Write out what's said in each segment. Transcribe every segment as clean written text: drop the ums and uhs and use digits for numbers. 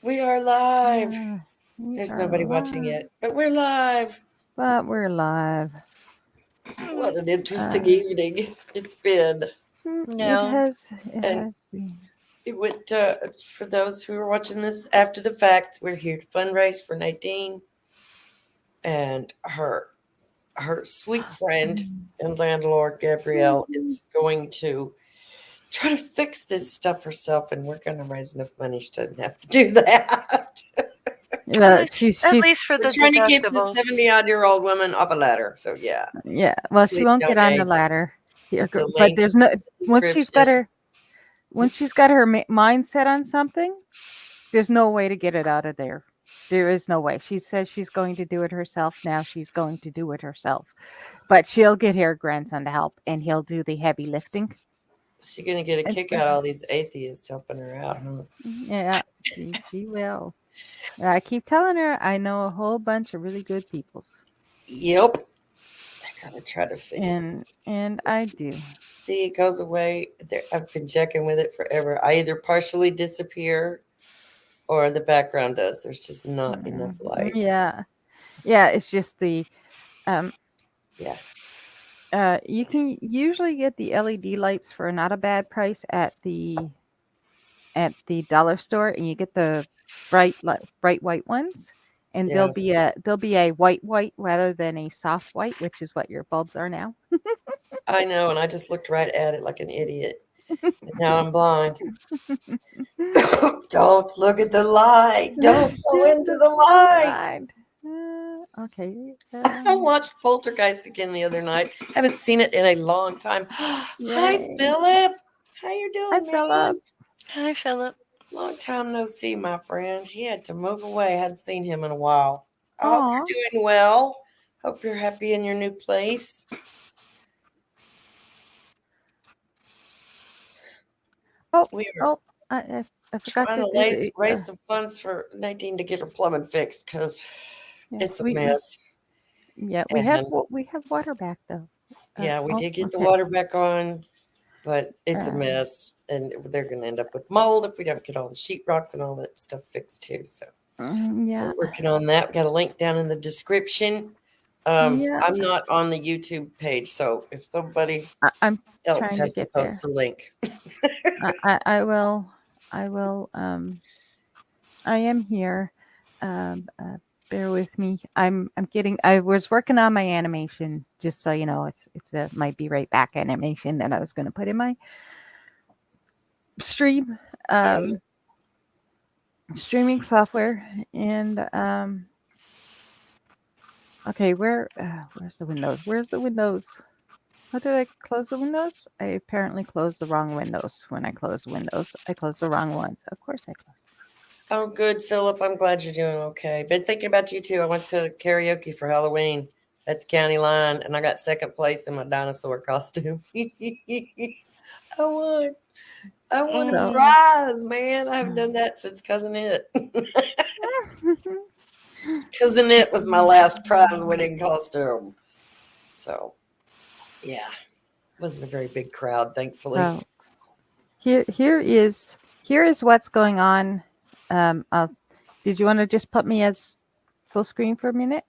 We are live. We There's are nobody watching live, it, but we're live. but we're live. What an interesting Uh, evening it's been. it No. has it And has been. it went, for those who are watching this after the fact, we're here to fundraise for Nadine and her sweet friend and landlord Gabrielle is going to try to fix this stuff herself, and we're going to raise enough money she doesn't have to do that. Well, It's at least for We're the trying to keep this deductibles. 70-odd-year-old woman off a ladder. So yeah, yeah. Well, she please won't get on the donate. ladder here, The but link there's is no in the once she's got description. her mind set on something. There's no way to get it out of there. There is no way. She says she's going to do it herself. Now she's going to do it herself, but she'll get her grandson to help, and he'll do the heavy lifting She's gonna get a and kick stuff. out of all these atheists helping her out, huh? Yeah, she will. I keep telling her I know a whole bunch of really good peoples, Yep. I gotta try to fix it. and I do. See, it goes away. There, I've been checking with it forever. I either partially disappear or the background does. There's just not enough light. Yeah, yeah. It's just the um. Yeah. You can usually get the LED lights for not a bad price at the dollar store, and you get the bright white ones, and Yeah. there'll be a white rather than a soft white, which is what your bulbs are now. I know, and I just looked right at it like an idiot. And now I'm blind. Don't look at the light. Don't go Don't into look the at the light. light. Okay. I watched Poltergeist again the other night. Haven't seen it in a long time. Hi, Yay. Philip. How you Hi, doing, man? Philip. Hi, Philip. Long time no see, my friend. He had to move away. Hadn't seen him in a while. I hope Aw. you're doing well. Hope you're happy in your new place. Oh, We are oh, I forgot trying to to do the, raise some funds for Nadine to get her plumbing fixed because yeah, it's a mess. yeah, And we have water back though. yeah, we Oh, did get the okay. water back on, but it's a Uh, mess. And they're going to end up with mold if we don't get all the sheetrock and all that stuff fixed too. So yeah, we're working on that. We got a link down in the description. yeah. I'm not on the YouTube page, so if somebody I'm else trying to has to get post there. the link. I will, I will. I am here. Bear with me. I'm getting. I was working on my animation, just so you know. It's a might be right back animation that I was going to put in my stream. Yeah. Um, streaming software and okay, where's the windows? Where's the windows? How did I close the windows? I apparently closed the wrong windows. When I close the windows, I close the wrong ones. Of course I closed. Oh, good, Philip. I'm glad you're doing okay. Been thinking about you too. I went to karaoke for Halloween at the county line, and I got second place in my dinosaur costume. I won. I won a So Mm, prize, man. I haven't done that since Cousin It. Cousin It was my last prize winning costume. So, yeah, wasn't a very big crowd, thankfully. so here here is what's going on. I'll, did you want to just put me as full screen for a minute?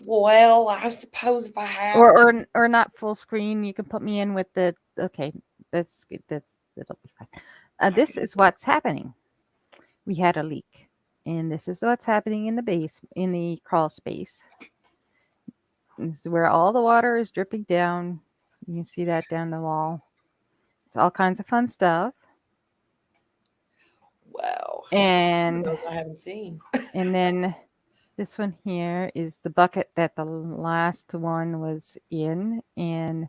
Well, I suppose if I have to. Or not full screen, you can put me in with the okay, that's good. That'll be fine. This is what's happening. We had a leak. And this is what's happening in the base in the crawl space. This is where all the water is dripping down. You can see that down the wall. It's all kinds of fun stuff. Wow. And Those I haven't seen. then this one here is the bucket that the last one was in, and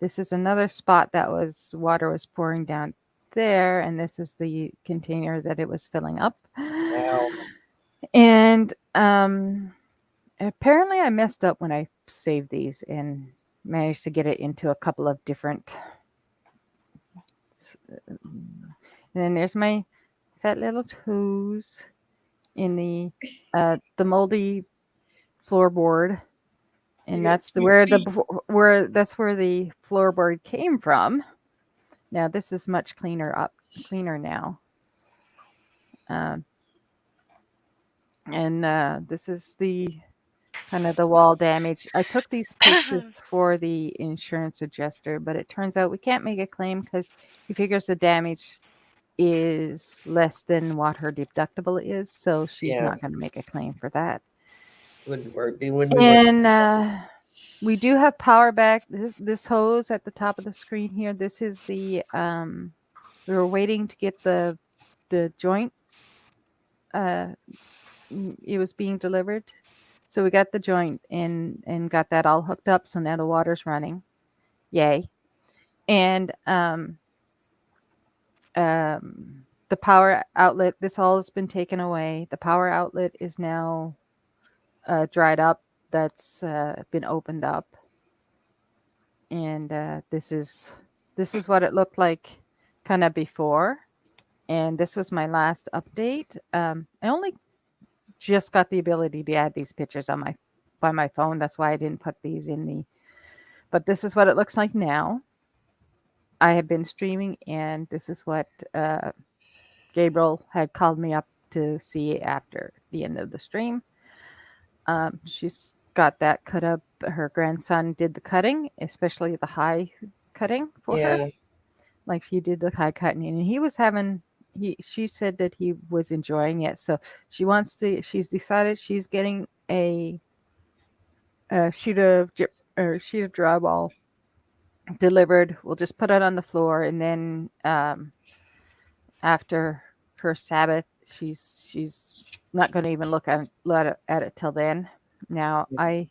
this is another spot that was water was pouring down there, and this is the container that it was filling up. Wow. And apparently I messed up when I saved these and managed to get it into a couple of different. And then there's my fat little toes in the moldy floorboard, You and got that's cute feet. where the floorboard came from. Now this is much cleaner now. Um, And this is the kind of the wall damage. I took these pictures for the insurance adjuster, but it turns out we can't make a claim because he figures the damage is less than what her deductible is, so she's Yeah. not going to make a claim for that. Wouldn't be worth And we do have power back. This hose at the top of the screen here. This is the we were waiting to get the joint. It was being delivered, so we got the joint and got that all hooked up. So now the water's running. Yay! And the power outlet. This all has been taken away. The power outlet is now dried up. That's been opened up, and this is what it looked like kind of before. And this was my last update. I only just got the ability to add these pictures on my phone. That's why I didn't put these in the. But this is what it looks like now. I have been streaming, and this is what Gabriel had called me up to see after the end of the stream. She's got that cut up. Her grandson did the cutting, especially the high cutting for her. Yeah. Like she did the high cutting, and he was having. She said that he was enjoying it, so she wants to. She's decided she's getting a sheet of drywall delivered. We'll just put it on the floor, and then after her Sabbath, she's not going to even look at it till then. Now I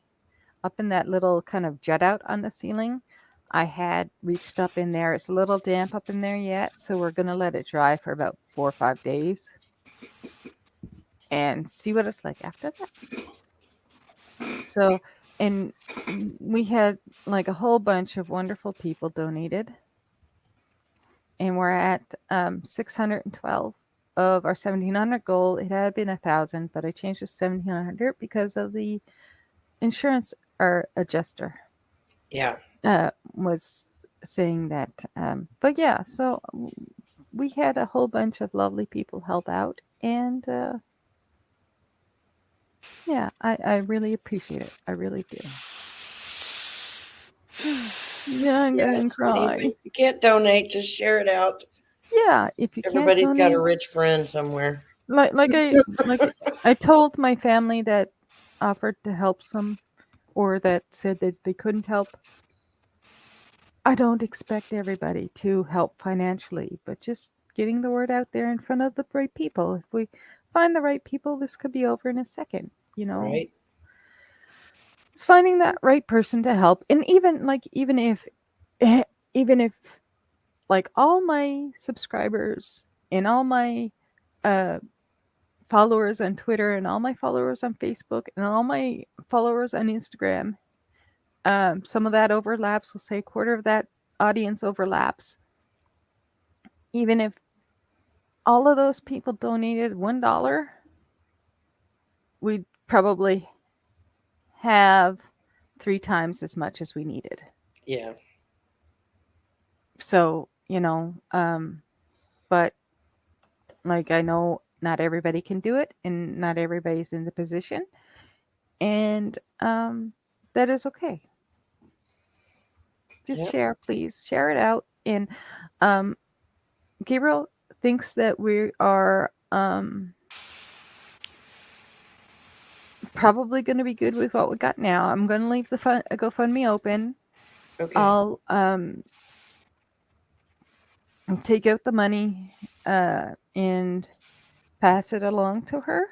up in that little kind of jut out on the ceiling. I had reached up in there. It's a little damp up in there yet, so we're going to let it dry for about 4 or 5 days and see what it's like after that. So, and we had like a whole bunch of wonderful people donated, and we're at 612 of our 1700 goal. It had been 1,000, but I changed to 1700 because of the insurance or adjuster Yeah. was saying that. But yeah, so we had a whole bunch of lovely people help out, and yeah, I really appreciate it. I really do. Yeah, I'm Yeah. gonna cry. If you can't donate, just share it out. Yeah, if you can't Everybody's got donate, a rich friend somewhere. like I told my family that offered to help some, or that said that they couldn't help. I don't expect everybody to help financially, but just getting the word out there in front of the right people. If we find the right people, this could be over in a second. Right. It's finding that right person to help, and even if like all my subscribers and all my uh followers on Twitter and all my followers on Facebook and all my followers on Instagram, some of that overlaps. We'll say a quarter of that audience overlaps. Even if all of those people donated $1, we'd probably have 3 times as much as we needed. Yeah. So, but like I know not everybody can do it and not everybody's in the position. And that is okay. Just Yep. share, please. Share it out. And Gabriel thinks that we are probably going to be good with what we got now. I'm going to leave the GoFundMe open. Okay. I'll take out the money and pass it along to her.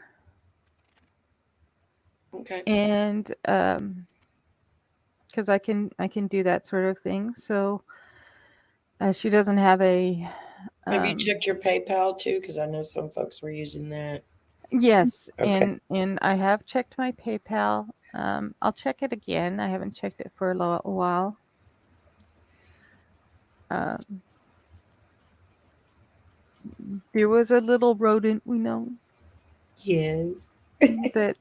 Okay. And because I can do that sort of thing. So she doesn't have a. Have you checked your PayPal too? Because I know some folks were using that. Yes, Okay. and I have checked my PayPal. I'll check it again. I haven't checked it for a while. There was a little rodent we know Yes. that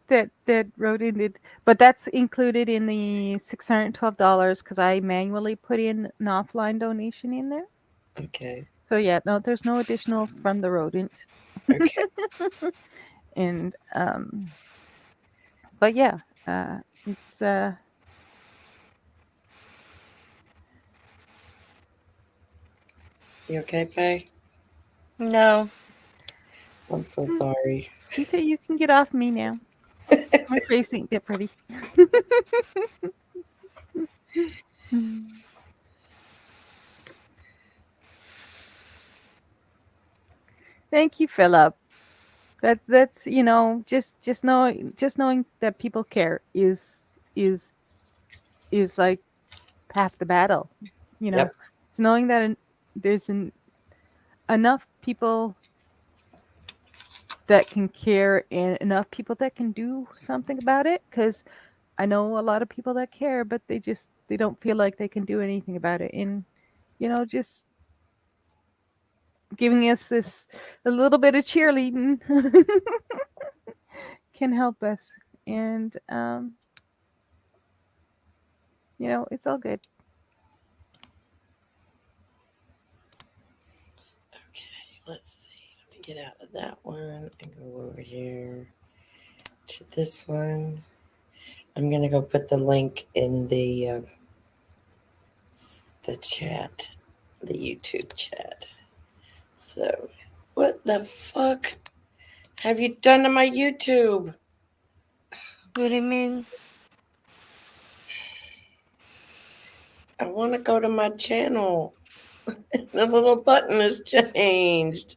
that rodent, but that's included in the $612 because I manually put in an offline donation in there. Okay. So yeah, no, there's no additional from the rodent. Okay. And but yeah, it's You okay, Faye? No. I'm so sorry. okay. You can get off me now. My face ain't that pretty. Thank you, Philip. That's just knowing that people care is is like half the battle. You know, Yep. it's knowing that there's enough people that can care and enough people that can do something about it. Because I know a lot of people that care, but they don't feel like they can do anything about it. And just giving us this a little bit of cheerleading can help us. And it's all good. Okay, let's see. Let me get out of that one and go over here to this one. I'm gonna go put the link in the chat, the YouTube chat. So, what the fuck have you done to my YouTube? What do you mean? I want to go to my channel. The little button has changed.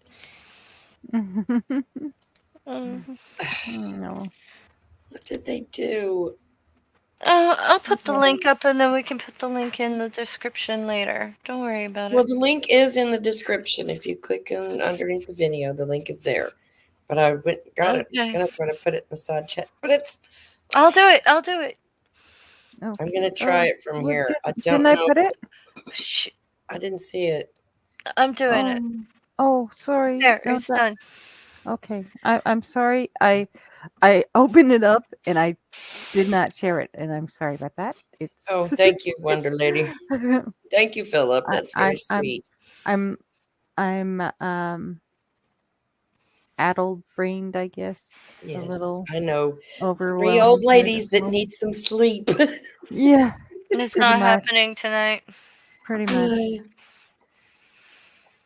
Mm. No. What did they do? I'll put the link up and then we can put the link in the description later. Don't worry about Well, it. the link is in the description. If you click on underneath the video, the link is there. But I got it. Okay. I'm gonna try to put it in the side chat, but it's. I'll do it. I'll do it. I'm Okay. gonna try it from Well, here. I didn't don't I know. put it? Shh. I didn't see it. I'm doing it. Oh, sorry. There, No, it's done. okay. I'm sorry. I opened it up and I did not share it, and I'm sorry about that. Oh, It's thank you, Wonder Lady. Thank you, Philip. That's very I'm sweet. I'm I'm addled brained, I guess. A Yes, little I know. 3 old overwhelmed right at ladies the that moment. need some sleep. Yeah, It's pretty not much. happening tonight. Pretty much.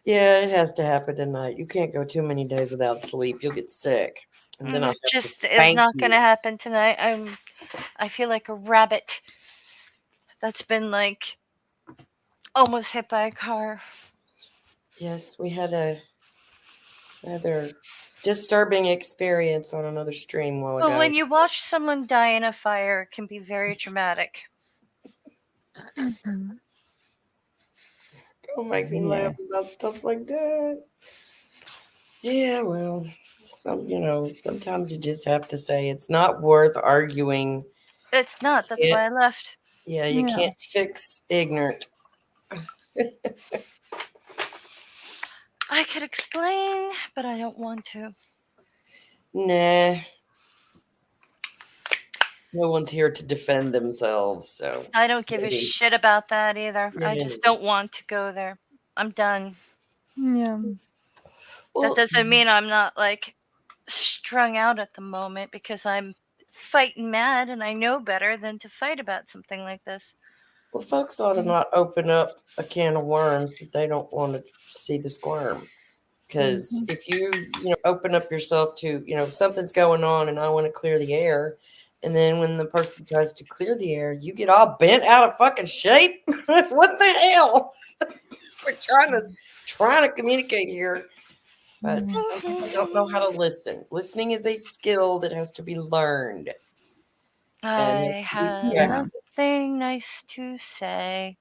Yeah, it has to happen tonight. You can't go too many days without sleep. You'll get sick. And then I'll It have to just is spank not you. gonna happen tonight. I feel like a rabbit that's been like almost hit by a car. Yes, we had a rather disturbing experience on another stream a while Well, ago. when you watch someone die in a fire, it can be very dramatic. Mhm. Don't make me Yeah. laugh about stuff like that. Yeah, well, sometimes you just have to say it's not worth arguing. It's not. That's Can't, why I left. yeah, you Yeah. can't fix ignorant. I could explain, but I don't want to. Nah, no one's here to defend themselves, so I don't give a maybe. shit about that either. I Yeah, just don't want to go there. I'm done. Yeah. That well, doesn't mean I'm not like strung out at the moment because I'm fighting mad and I know better than to fight about something like this. well, folks ought to not open up a can of worms that they don't want to see the squirm. Because Mhm. if you open up yourself to, something's going on and I want to clear the air, and then when the person tries to clear the air, you get all bent out of fucking shape. What the hell? We're trying to communicate here, but Yeah. some people don't know how to listen. Listening is a skill that has to be learned and has I to be have Yeah. practiced. nothing nice to say.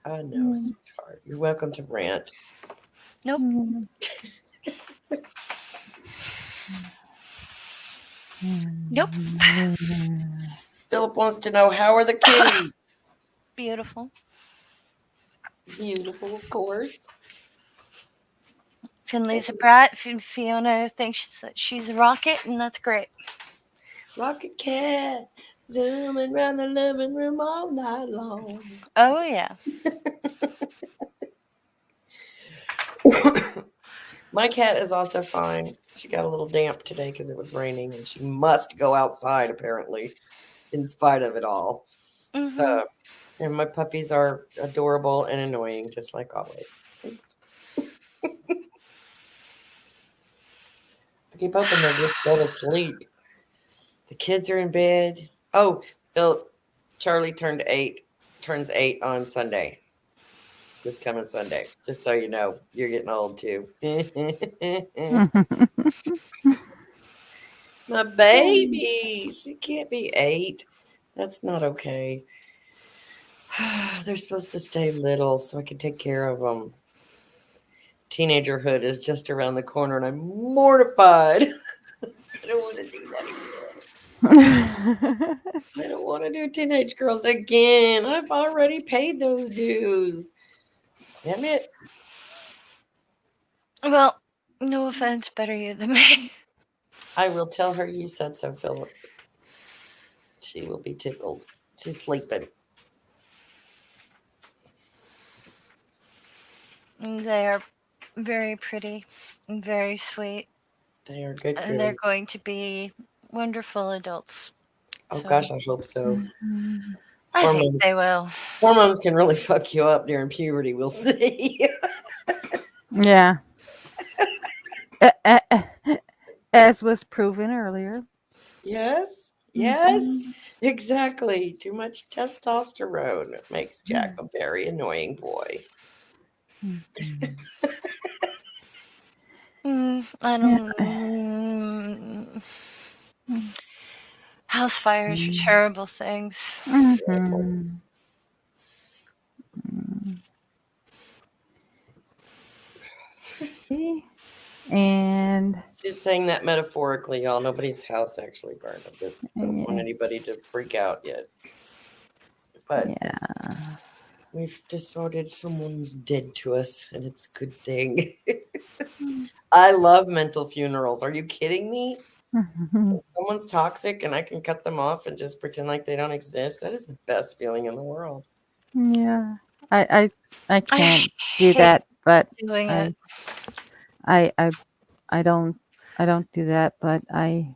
I know, Yeah. sweetheart. You're welcome to rant. Nope. Yeah. Nope. Philip wants to know, how are the kitties? Beautiful. Beautiful, of course. Finley's a brat. Fiona thinks that she's a rocket, and that's great. Rocket cat zooming around the living room all night long. Oh, yeah. My cat is also fine. She got a little damp today because it was raining, and she must go outside apparently, in spite of it all. Hmm. And my puppies are adorable and annoying, just like always. Thanks. I keep hoping they'll just go to sleep. The kids are in bed. Oh, Bill, Charlie turns 8 on Sunday. This coming Sunday. Just so you know, you're getting old too. My baby, she can't be 8. That's not okay. They're supposed to stay little so I can take care of them. Teenagerhood is just around the corner, and I'm mortified. I don't want to do that again. I don't want to do teenage girls again. I've already paid those dues. Damn it. Well, no offense, better you than me. I will tell her you said so, Philip. She will be tickled. She's sleeping. They are very pretty and very sweet, They are good and they're girls. going to be wonderful adults. Oh So gosh, I hope so. I think Hormones, they will. hormones can really fuck you up during puberty. We'll see. Yeah. As was proven earlier. Yes, yes, exactly. Too much testosterone makes Jack a very annoying boy. I Yeah. don't. House fires are terrible things. Mhm. See? And She's saying that metaphorically, y'all. Nobody's house actually burned. I just don't want anybody to freak out yet. But yeah. we've decided someone's dead to us, and it's a good thing. I love mental funerals. Are you kidding me? If someone's toxic and I can cut them off and just pretend like they don't exist, that is the best feeling in the world. Yeah. I I can't do hate that, but doing I it. I I I don't do that, but I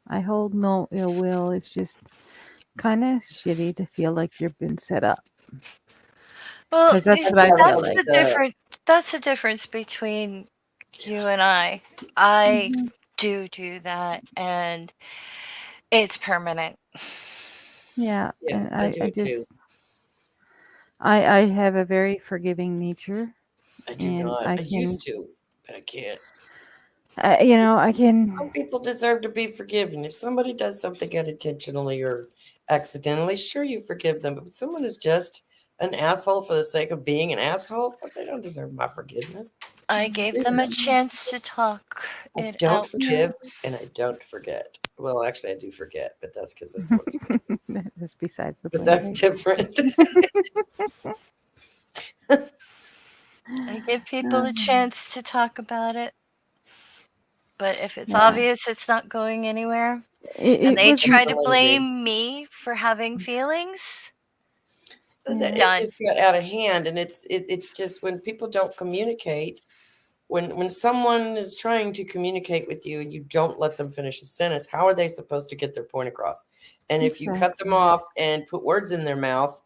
hold no ill will. It's just kind of shitty to feel like you've been set up. Well, 'Cause that's you what I see, Yeah, feel that's like. the difference. That's the difference between you and I. I Mhm. do that, and it's permanent. Yeah, yeah, and I I do I it too. just I have a very forgiving nature, I do and not. I I can used to, but I can't. I can Some people deserve to be forgiven. If somebody does something unintentionally or accidentally, sure you forgive them. But if someone is just an asshole for the sake of being an asshole, well, they don't deserve my forgiveness. I gave Screw them a them. chance to talk I it don't out. yeah. forgive and I don't forget. Well, actually, I do forget, but that's because I sort of. That's besides the But point, that's right? different. I give people a Uh, chance to talk about it, but if it's yeah. obvious it's not going anywhere, It, and it they wasn't. try to Believe me. blame me for having feelings, Yeah. It done. just got out of hand, and it's just when people don't communicate. When someone is trying to communicate with you and you don't let them finish a sentence, how are they supposed to get their point across? And if you cut them Exactly. off and put words in their mouth,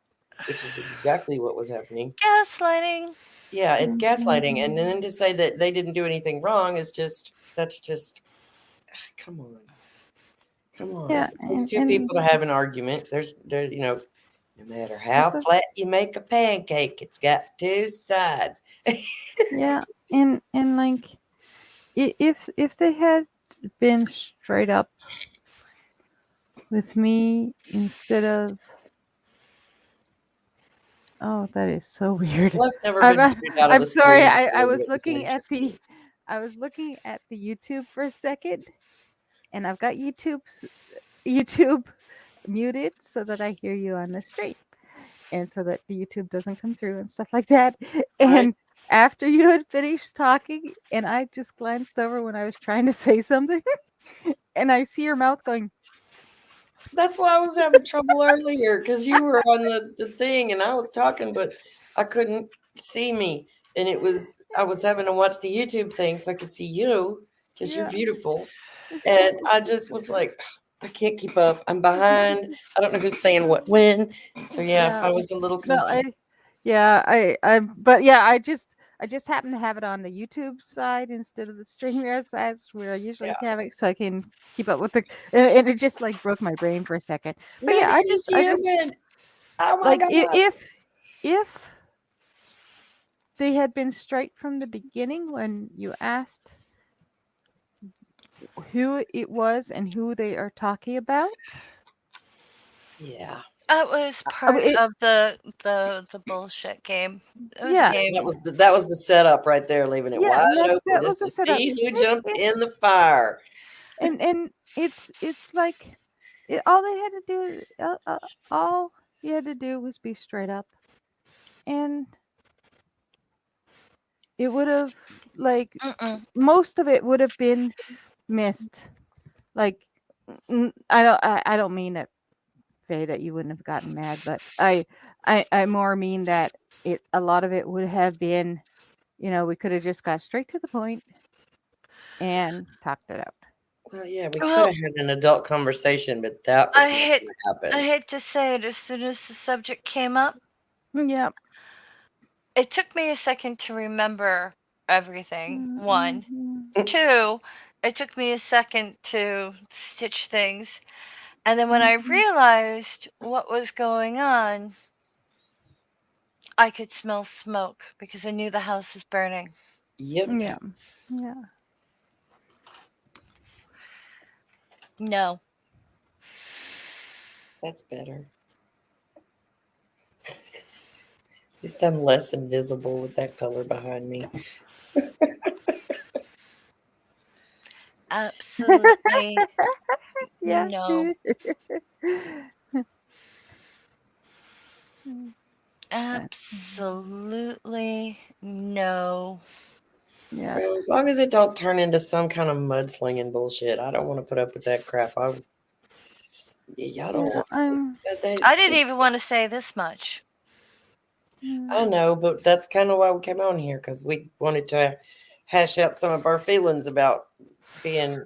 which is exactly what was happening, Gaslighting. yeah, it's gaslighting. Mhm. And then to say that they didn't do anything wrong is just that's just come on. Come on. Yeah, It takes and two people to have an argument. No matter how but flat you make a pancake, it's got two sides. yeah, and like if they had been straight up with me instead of that is so weird. Well, I've never I'm been straight out of I'm the sorry. street, I so was it's looking at interesting. the YouTube for a second, and I've got YouTube muted so that I hear you on the stream, and so that the YouTube doesn't come through and stuff like that. Right? And after you had finished talking, and I just glanced over when I was trying to say something, and I see your mouth going. That's why I was having trouble earlier because you were on the thing and I was talking, but I couldn't see me. and I was having to watch the YouTube thing so I could see you because you're Yeah. beautiful. And I just was like, I can't keep up. I'm behind. I don't know who's saying what when. So yeah, Yeah. I was a little Well, confused. but yeah, I just happen to have it on the YouTube side instead of the StreamYard side where I usually Yeah. have it, so I can keep up with and it just like broke my brain for a second. But No, yeah, you're just I just human. Oh my like god. if they had been straight from the beginning when you asked who it was and who they are talking about. Yeah. That was Oh, part of the bullshit game. It was a Yeah, game. That was the setup right there, leaving it yeah, wide and that open was just a to setup. see who And, jumped in the fire. and it's like all they had to do all you had to do was be straight up, and it would have like Mm-mm. most of it would have been missed. Like I don't mean that, Faye, that you wouldn't have gotten mad, but I more mean that it a lot of it would have been, we could have just got straight to the point and talked it out. Well, yeah, we could Well, have had an adult conversation, but that I was not hate going to I happen. hate to say it, as soon as the subject came up, Yeah. it took me a second to remember everything. One. Mhm. Two, it took me a second to stitch things. And then when I Mhm. realized what was going on, I could smell smoke because I knew the house was burning. Yep, Yeah. Yeah. No. that's better. At least I'm less invisible with that color behind me. Absolutely Yeah. no. Absolutely no. Yeah. Well, as long as it don't turn into some kind of mudslinging bullshit, I don't want to put up with that crap. Y'all don't Yeah. want that. I didn't even want to say this much. I know, but that's kind of why we came on here because we wanted to hash out some of our feelings about being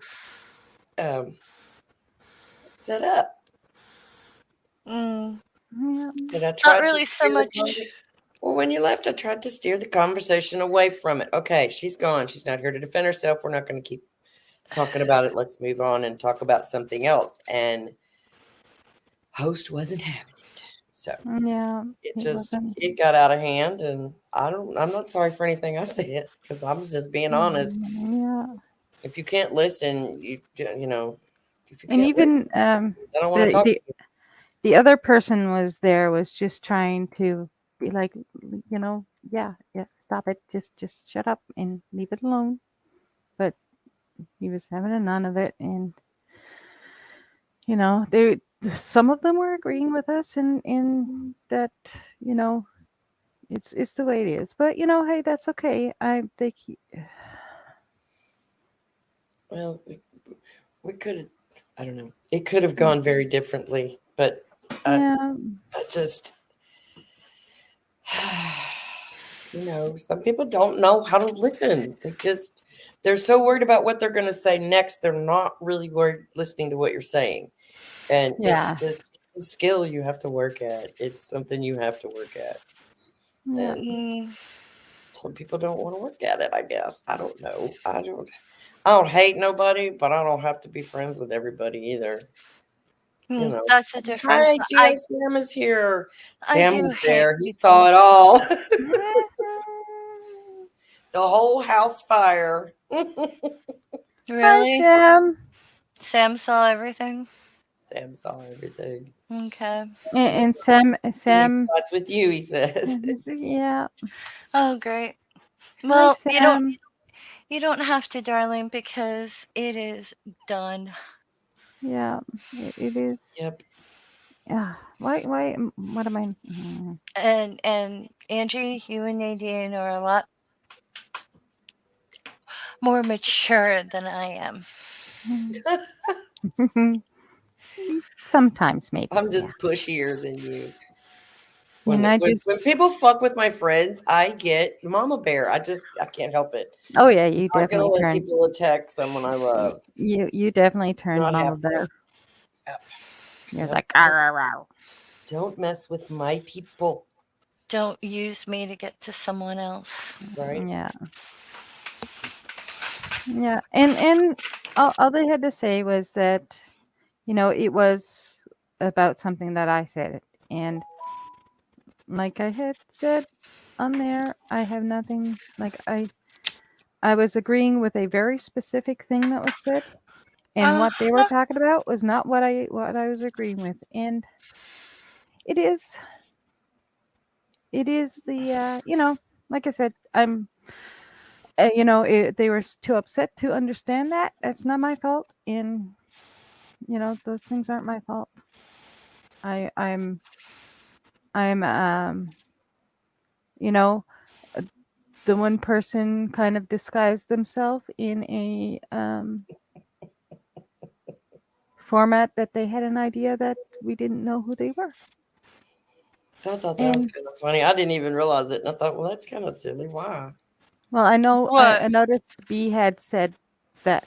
um, set up. Mm, Yeah. And I not tried to really so steer the much. conversation. Well, when you left, I tried to steer the conversation away from it. Okay, she's gone. She's not here to defend herself. We're not going to keep talking about it. Let's move on and talk about something else. And host wasn't having it. So Yeah. It wasn't. it got out of hand. And I'm not sorry for anything I said because I was just being honest. Yeah. If you can't listen, if you And can't listen, even I don't want to the talk to the you. the other person was just trying to be like, yeah, yeah, stop it, just shut up and leave it alone. But he was having a none of it, and they some of them were agreeing with us in that, you know it's the way it is. But hey, that's okay. I think Well, we could have, I don't know. It could have gone very differently, but I, yeah, I just, some people don't know how to listen. They're so worried about what they're going to say next. They're not really worried listening to what you're saying. And yeah, it's a skill you have to work at. It's something you have to work at. yeah. And Mm, some people don't want to work at it, I guess. I don't know. I don't hate nobody, but I don't have to be friends with everybody either. that's the difference. Hi, Geo Sam is here. I Sam do was hate there. He people. saw it all. Mhm. The whole house fire. Hi, Really? Sam. Sam saw everything? Sam saw everything. Okay. And He Sam, sides with you, he says. yeah. Oh, great. Hi, Well, Sam. you don't have to, darling, because it is done. Yeah, it is. Yep. Yeah. Why? What am I? And Angie, you and Nadine are a lot more mature than I am. Sometimes, maybe. I'm Yeah. just pushier than you. And I When just, people fuck with my friends, I get mama bear. I can't help it. oh yeah, you I'm not gonna definitely let turned, people attack someone I love. you definitely turned Not Mama happening. Bear. Yep. You're Yep. like, "Arr, arr, arr." Don't mess with my people, Don't use me to get to someone else. right? Yeah, yeah, and all they had to say was that, it was about something that I said, and like I had said on there, I have nothing. Like I was agreeing with a very specific thing that was said, and what they were Uh-huh. talking about was not what I was agreeing with, and it is like I said, they were too upset to understand that. That's not my fault, and those things aren't my fault. I'm you know the one person kind of disguised themselves in a format that they had an idea that we didn't know who they were. I thought that was And kind of funny. I didn't even realize it, and I thought, well, that's kind of silly. Why? well, I know I What? noticed B had said that,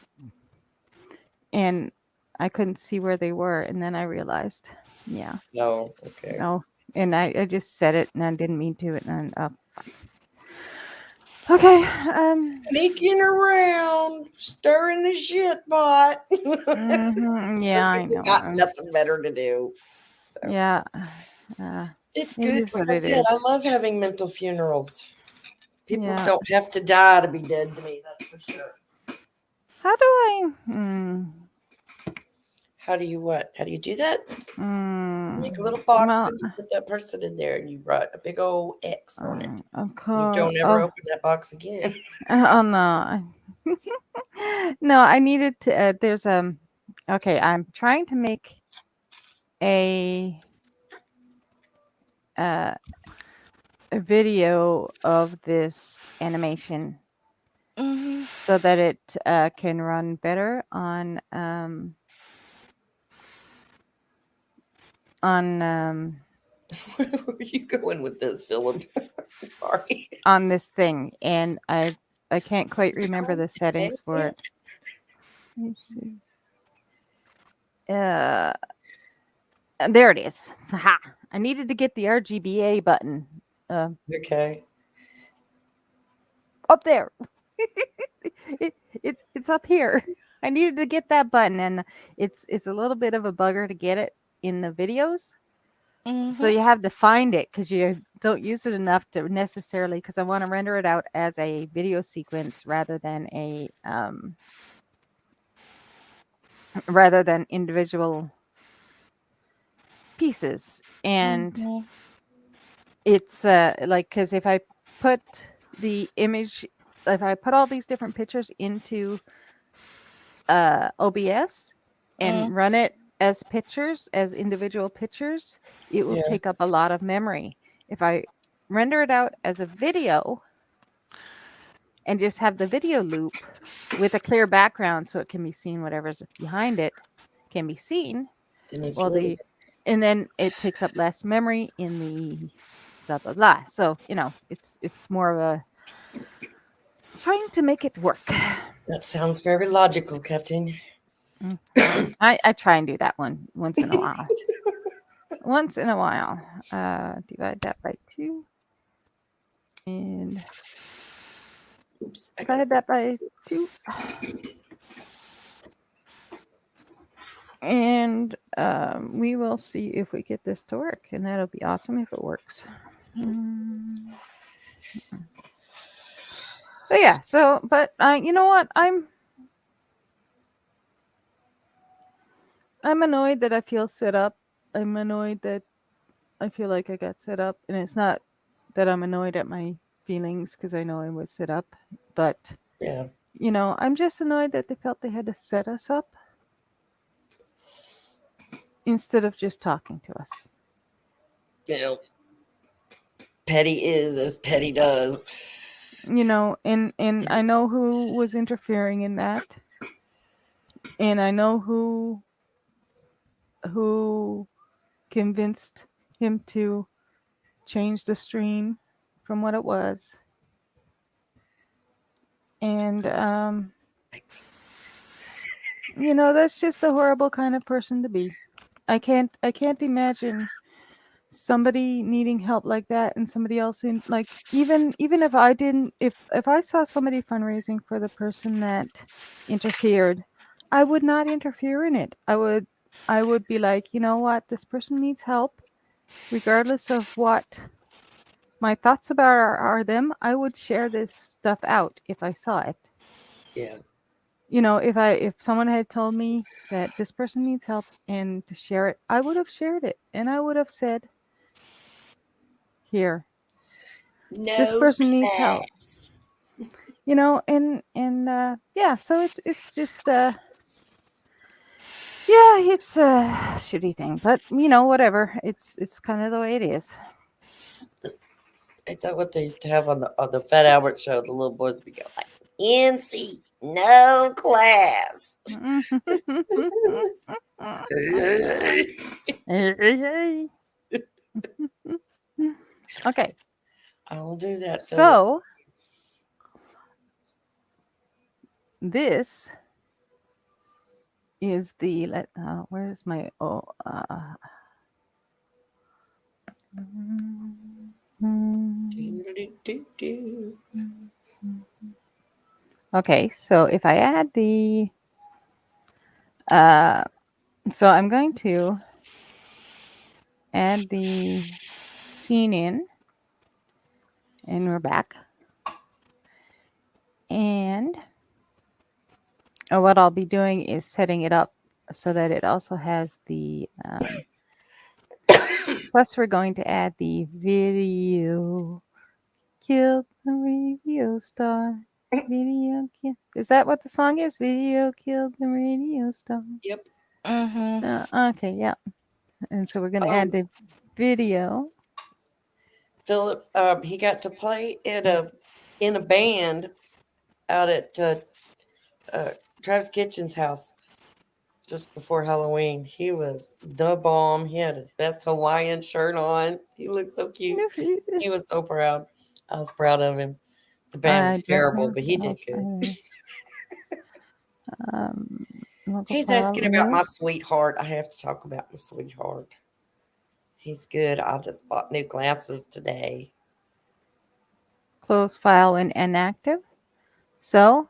and I couldn't see where they were, and then I realized, yeah, No. Okay. no, and I just said it, and I didn't mean to, and okay, Sneaking around, stirring the shit pot. yeah, I People got know, nothing better to do. So yeah, uh, it's it good. is Like what I it said, I is. love having mental funerals. People Yeah. don't have to die to be dead to me, that's for sure. How do I? How do you what? How do you do that? Make a little box Well, and you put that person in there and you write a big old X on it. of You course. don't ever Oh, open that box again. oh no. No, I needed to. There's Okay, I'm trying to make a uh, a video of this animation Hmm. so that it can run better on Where are you going with this, Philip? I'm sorry. on this thing, and I can't quite remember the settings for it. Let's see. Uh, there it is. Ha! I needed to get the RGBA button uh, Okay. up there. It's up here. I needed to get that button, and it's a little bit of a bugger to get it in the videos. So Hmm. you have to find it because you don't use it enough to necessarily. Because I want to render it out as a video sequence rather than individual pieces. And Hmm. it's like, because if I put the image, if I put all these different pictures into OBS Mm. and run it as pictures, as individual pictures, it will Yeah. take up a lot of memory. If I render it out as a video and just have the video loop with a clear background so it can be seen, whatever's behind it can be seen, Then it's well, little. and then it takes up less memory in the blah blah blah. So it's more of a trying to make it work. That sounds very logical, Captain. Mm. I try and do that once in a while. Once in a while. Divide that by 2, and Oops. I got divide that by 2, and we will see if we get this to work, and that'll be awesome if it works. Mm. But yeah, but you know what? I'm annoyed that I feel set up. I'm annoyed that I feel like I got set up, and it's not that I'm annoyed at my feelings because I know I was set up, but yeah. I'm just annoyed that they felt they had to set us up instead of just talking to us. You know, petty is as petty does. And I know who was interfering in that, and I know who convinced him to change the stream from what it was. And that's just a horrible kind of person to be. I can't imagine somebody needing help like that and somebody else in, like, even if I didn't, if I saw somebody fundraising for the person that interfered, I would not interfere in it. I would be like, you know what, this person needs help, regardless of what my thoughts about are them. I would share this stuff out if I saw it. Yeah. If someone had told me that this person needs help and to share it, I would have shared it, and I would have said, here, this No person needs help. class. And yeah, so it's just yeah, it's a shitty thing, but whatever, it's kind of the way it is. I thought what they used to have on the Fat Albert show, the little boys would go like, NC, no class. Okay, I'll do that, Philip. so this is the where's my Do-do-do-do-do. okay, so if I add the uh so I'm going to add the scene in, and we're back. And what I'll be doing is setting it up so that it also has the plus we're going to add the video killed the radio star. Video kill. Is that what the song is? Video killed the radio star. Yep. Mm-hmm. Okay, yeah. And so we're going to add Um, the video. Philip, he got to play in a band out at Travis Kitchen's house just before Halloween. He was the bomb. He had his best Hawaiian shirt on. He looked so cute. He was so proud. I was proud of him. The band I was don't terrible, know. but he did good. Local He's file asking about my remove. sweetheart. I have to talk about my sweetheart. He's good. I just bought new glasses today. Close file and inactive. So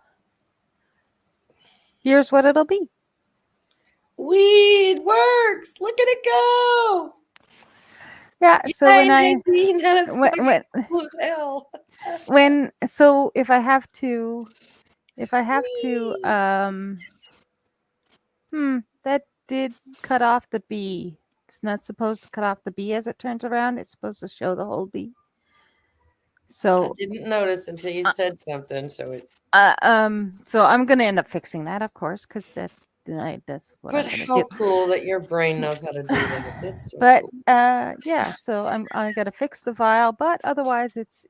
here's what it'll be. Weed works. Look at it go. Yeah. So Yay, when I Nadine, that is when fucking cool as hell. so if I have to Whee! that did cut off the B. It's not supposed to cut off the B as it turns around. It's supposed to show the whole B. I So didn't notice until you said something. so I'm gonna end up fixing that, of course, because that's what But I'm gonna how do. cool that your brain knows how to do that. That's so But cool. yeah, so I gotta fix the file, but otherwise it's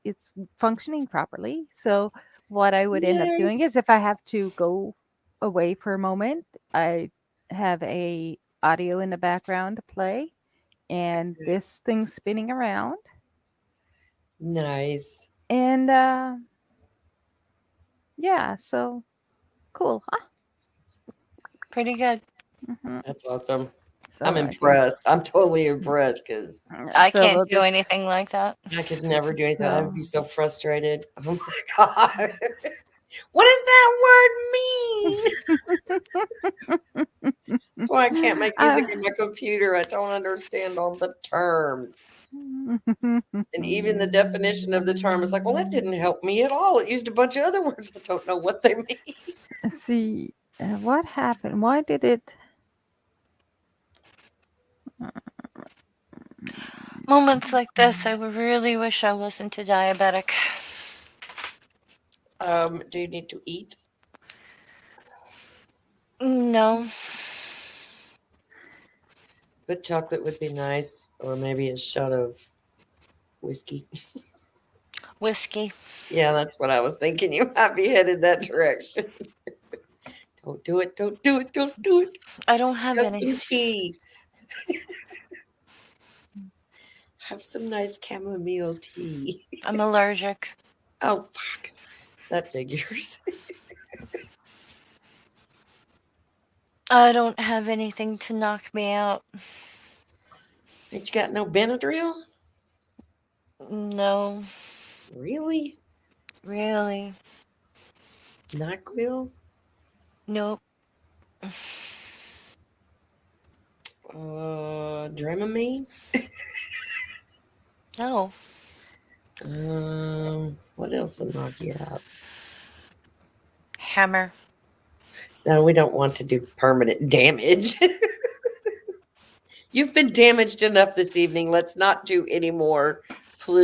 functioning properly. So what I would end up doing Nice. is, if I have to go away for a moment, I have a audio in the background to play, and this thing spinning around, Nice. and yeah, so cool, huh? Pretty good. hmm That's awesome. So I'm I can. impressed. I'm totally impressed because I So can't we'll do just. anything like that. I could never do anything. I would So be so frustrated. Oh my God. What does that word mean? That's why I can't make music on my computer. I don't understand all the terms. And even the definition of the term is like, well, that didn't help me at all. It used a bunch of other words. I don't know what they mean. see what happened. Why did it? Moments like this, I would really wish I wasn't a diabetic. Do you need to eat? No. But chocolate would be nice, or maybe a shot of whiskey. Whiskey. Yeah, that's what I was thinking. You might be headed that direction. Don't do it. Don't do it. Don't do it. I don't have Have any. some tea. Have some nice chamomile tea. I'm allergic. Oh, fuck. That figures. I don't have anything to knock me out. Ain't you got no Benadryl? No, Really? really. NyQuil? Nope. Dramamine? No. What else will knock you out? Hammer. No, we don't want to do permanent damage. You've been damaged enough this evening. Let's not do any more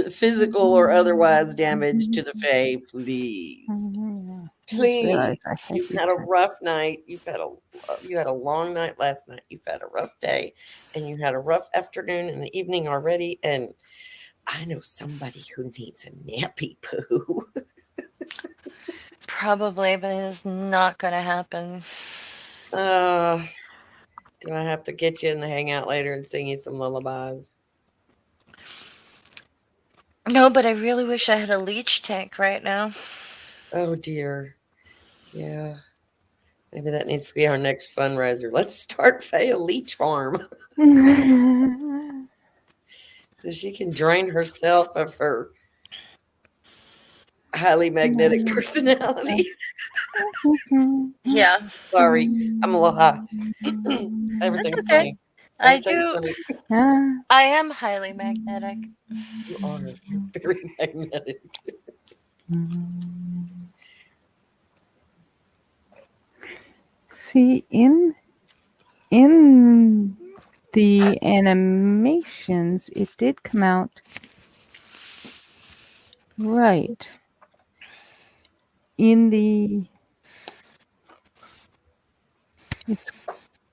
physical or otherwise damage to the Fae, please. I just Please. realized I had You've you had a check. rough night. You had a long night last night. You've had a rough day, and you had a rough afternoon and the evening already. And I know somebody who needs a nappy poo. Probably, but it's not gonna happen. Do I have to get you in the hangout later and sing you some lullabies? No, but I really wish I had a leech tank right now. Oh dear. Yeah. Maybe that needs to be our next fundraiser. Let's start Faye a leech farm so she can drain herself of her highly magnetic personality. Yeah, Sorry, I'm a little high. that's Everything's okay. funny. I Everything's do. funny. I am highly magnetic. You are. You're very magnetic. See, in the animations, it did come out right. In the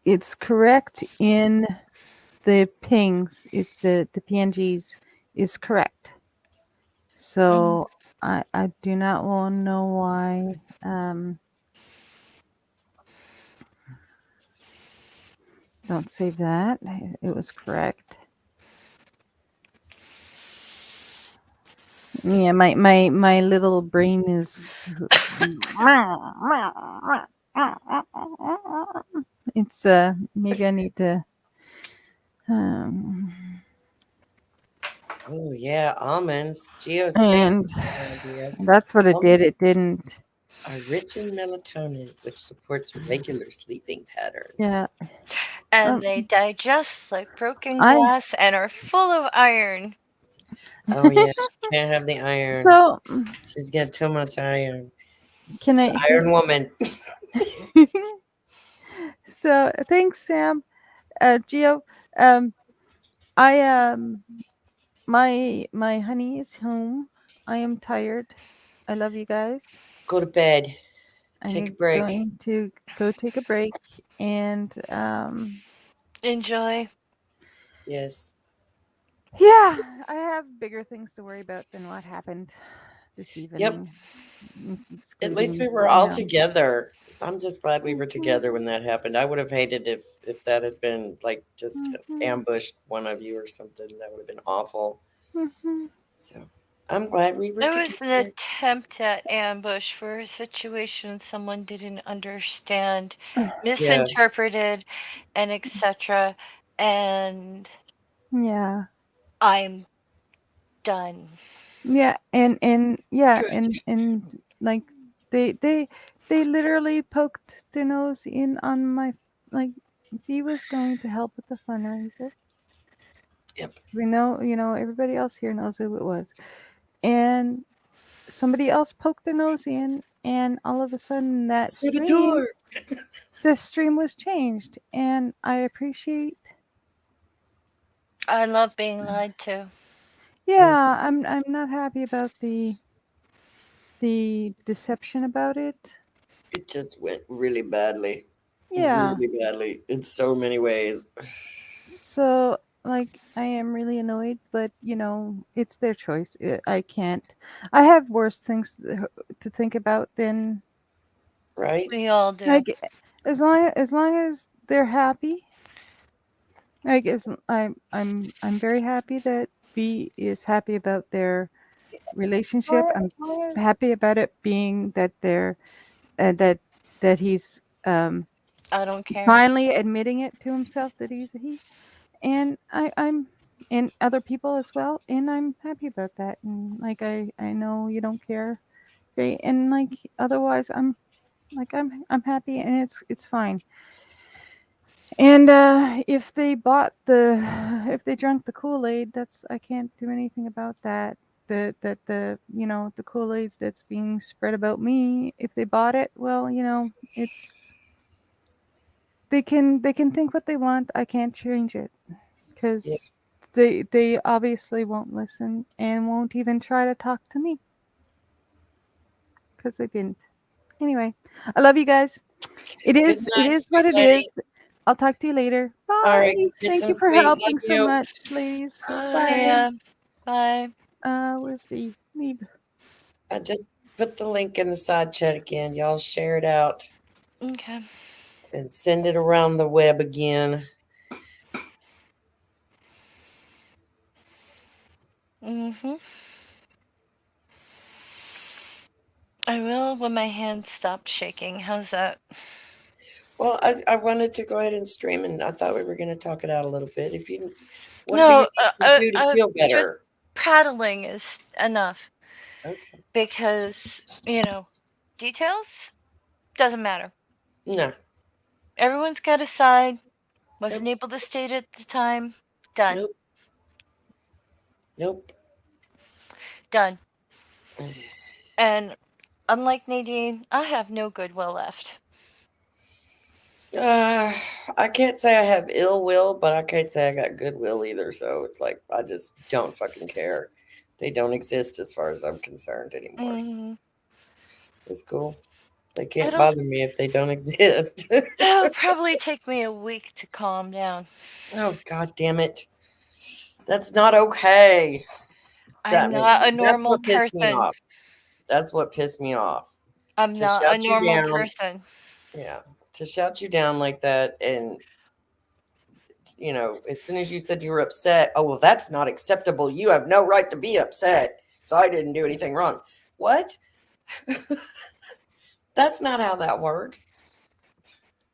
it's correct in the pings. It's the PNGs is correct. So I do not want to know why. Don't save that. It was correct. Yeah, my little brain is. It's maybe I need to. Um, Oh yeah, almonds. Geo and suggested that idea. that's what it did. Almonds It didn't. are rich in melatonin, which supports regular sleeping patterns. Yeah. And they digest like broken I glass and are full of iron. Oh yeah, she can't have the iron. so She's got too much iron. can She's I an iron woman. so thanks Sam. Geo, I my honey is home. I am tired. I love you guys. Go to bed. Take a I'm break. going to go take a break and Enjoy. Yes. yeah, I have bigger things to worry about than what happened this Yep. evening. At least we Excluding, were all together. I'm just glad we were together when that happened. I would have hated if that had been like just ambushed one of you or something. That would have been awful. So I'm glad we were It was an together. attempt at ambush for a situation someone didn't understand, Yeah. misinterpreted, and etc. And Yeah. I'm done. Yeah, and yeah, Good. and like they literally poked their nose in on my like he was going to help with the fundraiser. Yep. We know, everybody else here knows who it was. And somebody else poked their nose in and all of a sudden Through the door. the stream was changed and I appreciate I love being lied to. yeah, I'm not happy about the deception about it. It just went really badly. Yeah. Really badly in so many ways. So, like, I am really annoyed, but it's their choice. I can't. I have worse things to think about than Right? We all do. like as long as they're happy. I guess I'm very happy that B is happy about their relationship. I'm happy about it being that they're that he's I don't care. finally admitting it to himself that he's a he, and I'm and other people as well, and I'm happy about that. And like I know you don't care, right? And like otherwise, I'm happy, and it's fine. And if they bought the if they drank the Kool-Aid, that's I can't do anything about that. The the Kool-Aid that's being spread about me, if they bought it, well, it's they can think what they want. I can't change it Yeah. because they obviously won't listen and won't even try to talk to me because they didn't. Anyway, I love you guys. It Good is it night, is what sweet it is. lady. I'll talk to you later. All right. Bye. Get Thank some you for sleep. Love helping so you. much, ladies. See Bye. Bye. ya. Bye. Where's the leave? I just put the link in the side chat again. Y'all share it out Okay. and send it around the web again. Mhm. I will when my hand stopped shaking. How's that? Well, I wanted to go ahead and stream, and I thought we were going to talk it out a little bit. What do you No, need to do to feel just better? prattling is enough Okay. because, details doesn't matter. No. Everyone's got a side. Nope. Wasn't able to state it at the time. Done. Nope. Nope. Done. And unlike Nadine, I have no goodwill left. Uh, I can't say I have ill will, but I can't say I got goodwill either. So it's like I just don't fucking care. They don't exist as far as I'm concerned anymore. So Hmm. it's cool. They can't It'll bother me if they don't exist. it'll probably take me a week to calm down. Oh god damn it. That's not okay. I'm not a That's normal what pissed me person. off. That's what pissed me off. I'm To not a shout you normal down. person. Yeah. To shout you down like that and as soon as you said you were upset, oh well that's not acceptable. You have no right to be upset. So I didn't do anything wrong. What? That's not how that works.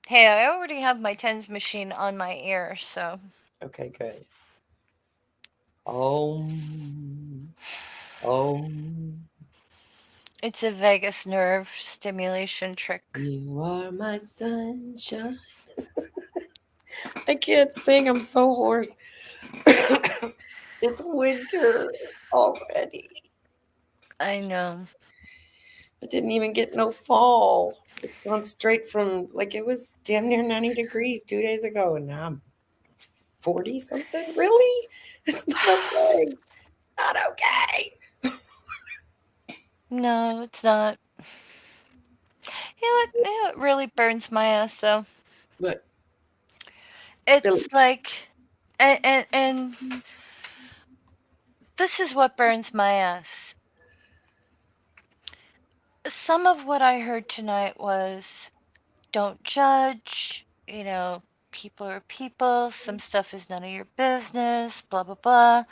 Hey, I already have my tens machine on my ear, so Okay, good. Oh, oh, it's a vagus nerve stimulation trick. you are my sunshine. I can't sing. I'm so hoarse. It's winter already. I know. I didn't even get no fall. It's gone straight from like it was damn near 90 degrees 2 days ago, and now I'm 40 something. Really? It's not okay. Not okay. No, it's not. You know what really burns my ass though? But Billy, It's like, and this is what burns my ass. Some of what I heard tonight was don't judge, people are people, some stuff is none of your business, blah, blah, blah.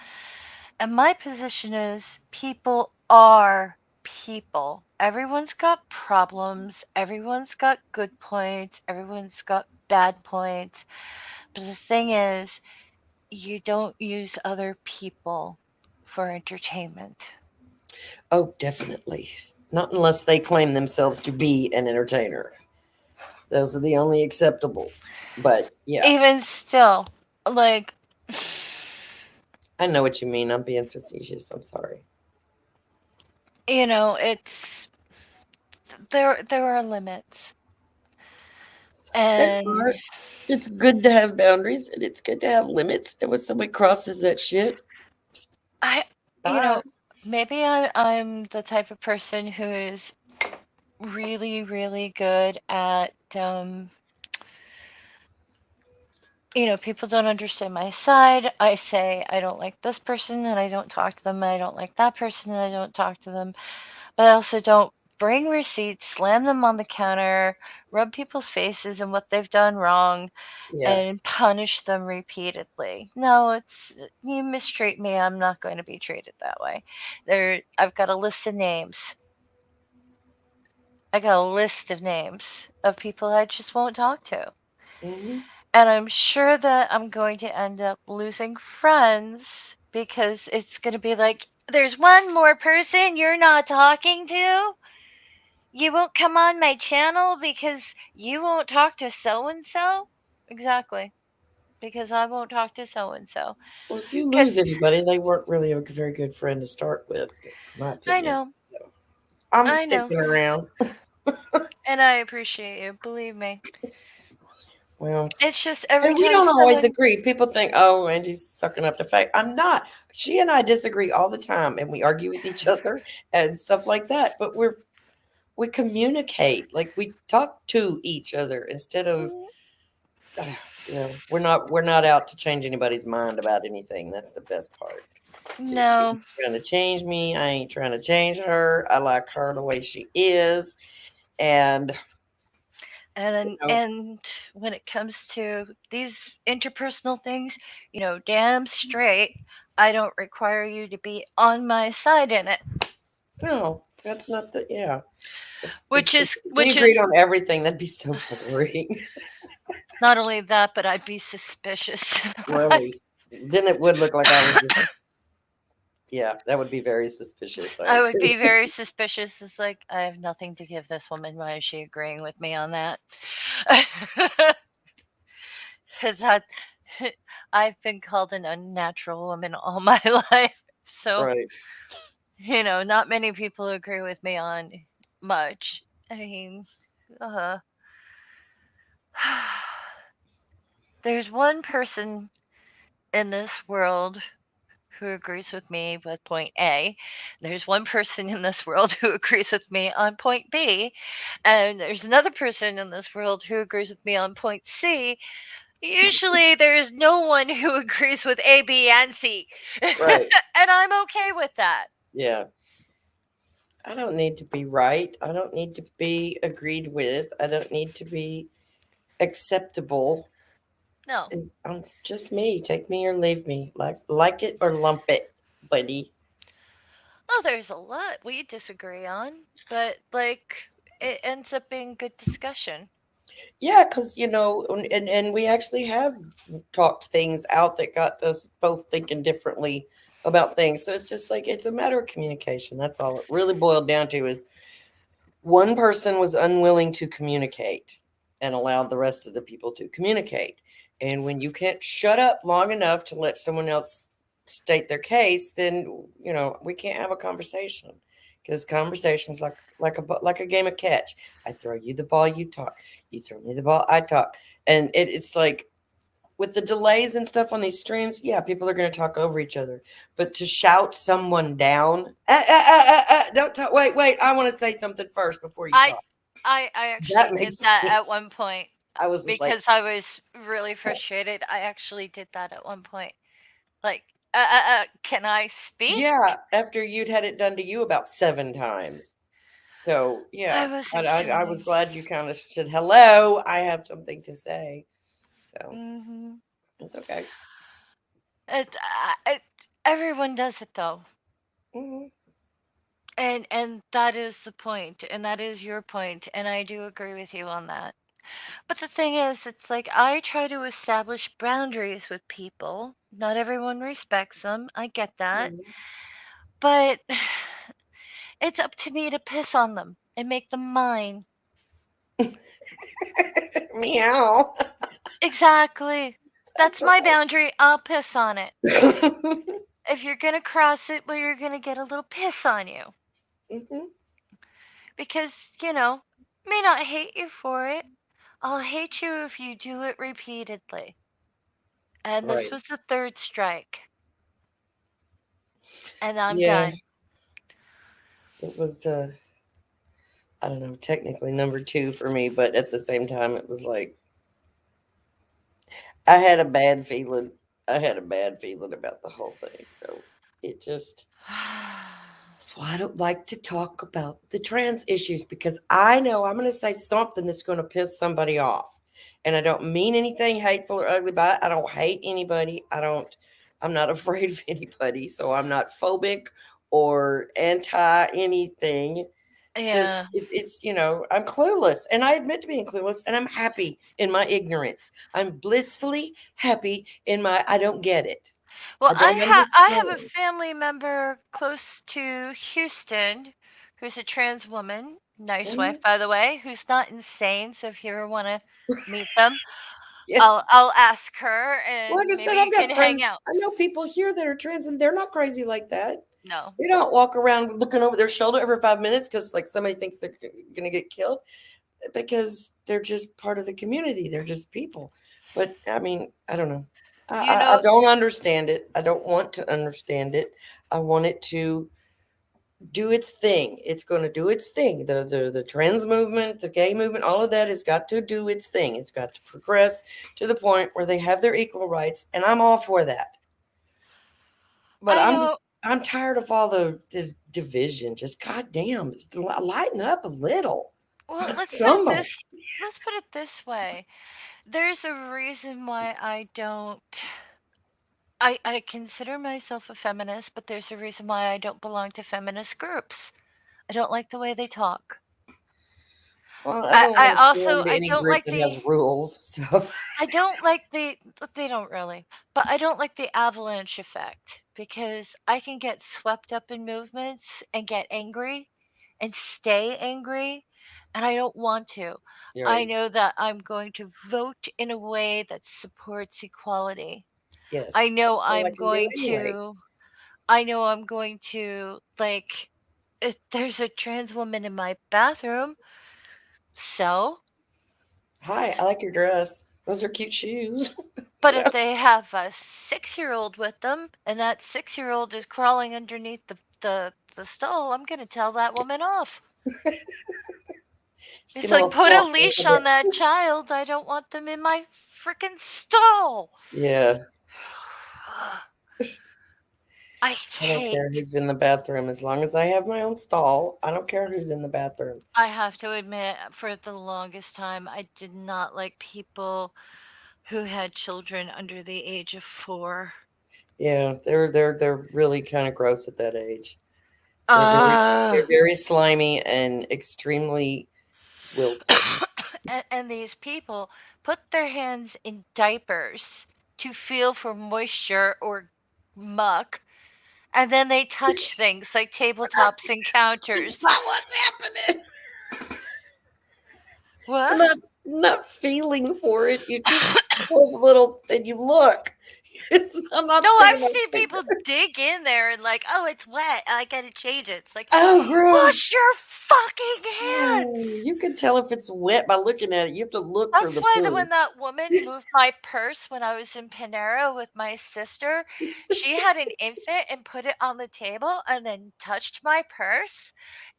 And my position is people are people. Everyone's got problems, everyone's got good points, everyone's got bad points. But the thing is, you don't use other people for entertainment. oh, definitely. Not unless they claim themselves to be an entertainer. Those are the only acceptables. But yeah, Even still, like, I know what you mean. I'm being facetious. I'm sorry. it's there are limits. There And are. It's good to have boundaries and it's good to have limits. And when somebody crosses that shit, I bye. maybe I'm the type of person who is really, really good at people don't understand my side. I say I don't like this person and I don't talk to them. I don't like that person and I don't talk to them. But I also don't bring receipts, slam them on the counter, rub people's faces and what they've done wrong, Yeah. and punish them repeatedly. No, it's you mistreat me, I'm not going to be treated that way. I've got a list of names. I got a list of names of people I just won't talk to. Hmm. And I'm sure that I'm going to end up losing friends because it's going to be like, there's one more person you're not talking to. You won't come on my channel because you won't talk to so and so? Exactly. Because I won't talk to so and so. Well, if you Because lose anybody, they weren't really a very good friend to start with, from my I opinion. know, So I'm I know. sticking around. And I appreciate you, believe me. Well, It's just every and we time don't always someone. agree. People think, oh, Angie's sucking up the fact. I'm not. She and I disagree all the time, and we argue with each other and stuff like that. But we communicate, like we talk to each other instead of, we're not out to change anybody's mind about anything. That's the best part. She's No. trying to change me. I ain't trying to change her. I like her the way she is, and you know, And when it comes to these interpersonal things, damn straight, I don't require you to be on my side in it. no, that's not the yeah. If we Which agreed is on everything, that'd be so boring. not only that, but I'd be suspicious. Really, then it would look like I was just yeah. That would be very suspicious. I I would agree. be very suspicious. It's like I have nothing to give this woman. Why is she agreeing with me on that? Because I've been called an unnatural woman all my life. So, Right. not many people agree with me on much. I mean, uh, there's one person in this world who agrees with me with point A. There's one person in this world who agrees with me on point B. And there's another person in this world who agrees with me on point C. Usually there's no one who agrees with A, B, and C. And Right. I'm okay with that. Yeah. I don't need to be right. I don't need to be agreed with. I don't need to be acceptable. No. I'm just me. Take me or leave me. Like it or lump it, buddy. Oh, there's a lot we disagree on, but it ends up being good discussion. Yeah, because and we actually have talked things out that got us both thinking differently about things. So it's just like it's a matter of communication. That's all it really boiled down to is one person was unwilling to communicate and allowed the rest of the people to communicate. And when you can't shut up long enough to let someone else state their case, then we can't have a conversation because conversations like a game of catch. I throw you the ball, you talk. You throw me the ball, I talk. And it's like with the delays and stuff on these streams, yeah, people are going to talk over each other. But to shout someone down, don't talk. Wait, I want to say something first before you I talk. I That actually did makes that me. at one point I was just like, because I was really frustrated. I actually did that at one point. Like, can I speak? yeah. After you'd had it done to you about 7 times, so I yeah, wasn't I was kidding. glad you kind of said hello. I have something to say, so Hmm. it's okay. It, everyone does it though, Hmm. and that is the point, and that is your point, and I do agree with you on that. But the thing is, it's like I try to establish boundaries with people. Not everyone respects them. I get that, but it's up to me to piss on them and make them mine. Meow. Exactly. That's That's my boundary. I'll piss on it. okay. If you're gonna cross it, well, you're gonna get a little piss on you. Hmm. Because, may not hate you for it. I'll hate you if you do it repeatedly. And this Right. was the third strike. And I'm Yeah. done. It was, I don't know, technically number two for me, but at the same time, it was like I had a bad feeling. I had a bad feeling about the whole thing. So it just That's why I don't like to talk about the trans issues, because I know I'm going to say something that's going to piss somebody off. And I don't mean anything hateful or ugly by it. I don't hate anybody. I'm not afraid of anybody. So I'm not phobic or anti anything. Just, Yeah. I'm clueless, and I admit to being clueless, and I'm happy in my ignorance. I'm blissfully happy in my, I don't get it. Well, I don't I have a understand. family member close to Houston who's a trans woman, nice wife Mhm. by the way, who's not insane. So if you ever want to meet them, Yeah. I'll ask her Like and I said, maybe you I've can got hang friends. out. I know people here that are trans, and they're not crazy like that. No. They don't walk around looking over their shoulder every 5 minutes because, like, somebody thinks they're going to get killed, because they're just part of the community. They're just people. But I mean, I don't know. I, You I, I know, don't understand it. I don't want to understand it. I want it to do its thing. It's going to do its thing. The trans movement, the gay movement, all of that has got to do its thing. It's got to progress to the point where they have their equal rights, and I'm all for that. But I know. I'm tired of all the division. Just goddamn, lighten up a little. Well, Somebody. let's put it this way. There's a reason why I consider myself a feminist, but there's a reason why I don't belong to feminist groups. I don't like the way they talk. Well, I don't want to belong to I any don't group like that has rules. So I don't like they don't really, but I don't like the avalanche effect because I can get swept up in movements and get angry and stay angry, and I don't want to. you're I right. know that I'm going to vote in a way that supports equality. Yes, I know that's all I I'm can do going anyway. to I know I'm going to like if there's a trans woman in my bathroom, so Hi, I like your dress. Those are cute shoes. but if they have a 6-year-old with them and that 6-year-old is crawling underneath the stall, I'm going to tell that woman off. Just It's give me a like little put a swamp a leash little on bit. that child. I don't want them in my freaking stall. Yeah, I I don't care hate. who's in the bathroom as long as I have my own stall. I don't care who's in the bathroom. I have to admit, for the longest time, I did not like people who had children under the age of 4. Yeah, they're really kind of gross at that age. They're very Uh, they're very slimy and extremely willful. and these people put their hands in diapers to feel for moisture or muck, and then they touch things like tabletops and It's counters. not what's happening. You're What? not feeling for it. You just pull a little and you look. I'm not No, sticking I've my seen finger. people dig in there and like, oh, it's wet. I gotta change it. It's like, Oh, gross. wash your fucking Oh, hands. you can tell if it's wet by looking at it. You have to look for That's the why poo. when that woman moved my purse when I was in Panera with my sister, she had an infant and put it on the table and then touched my purse.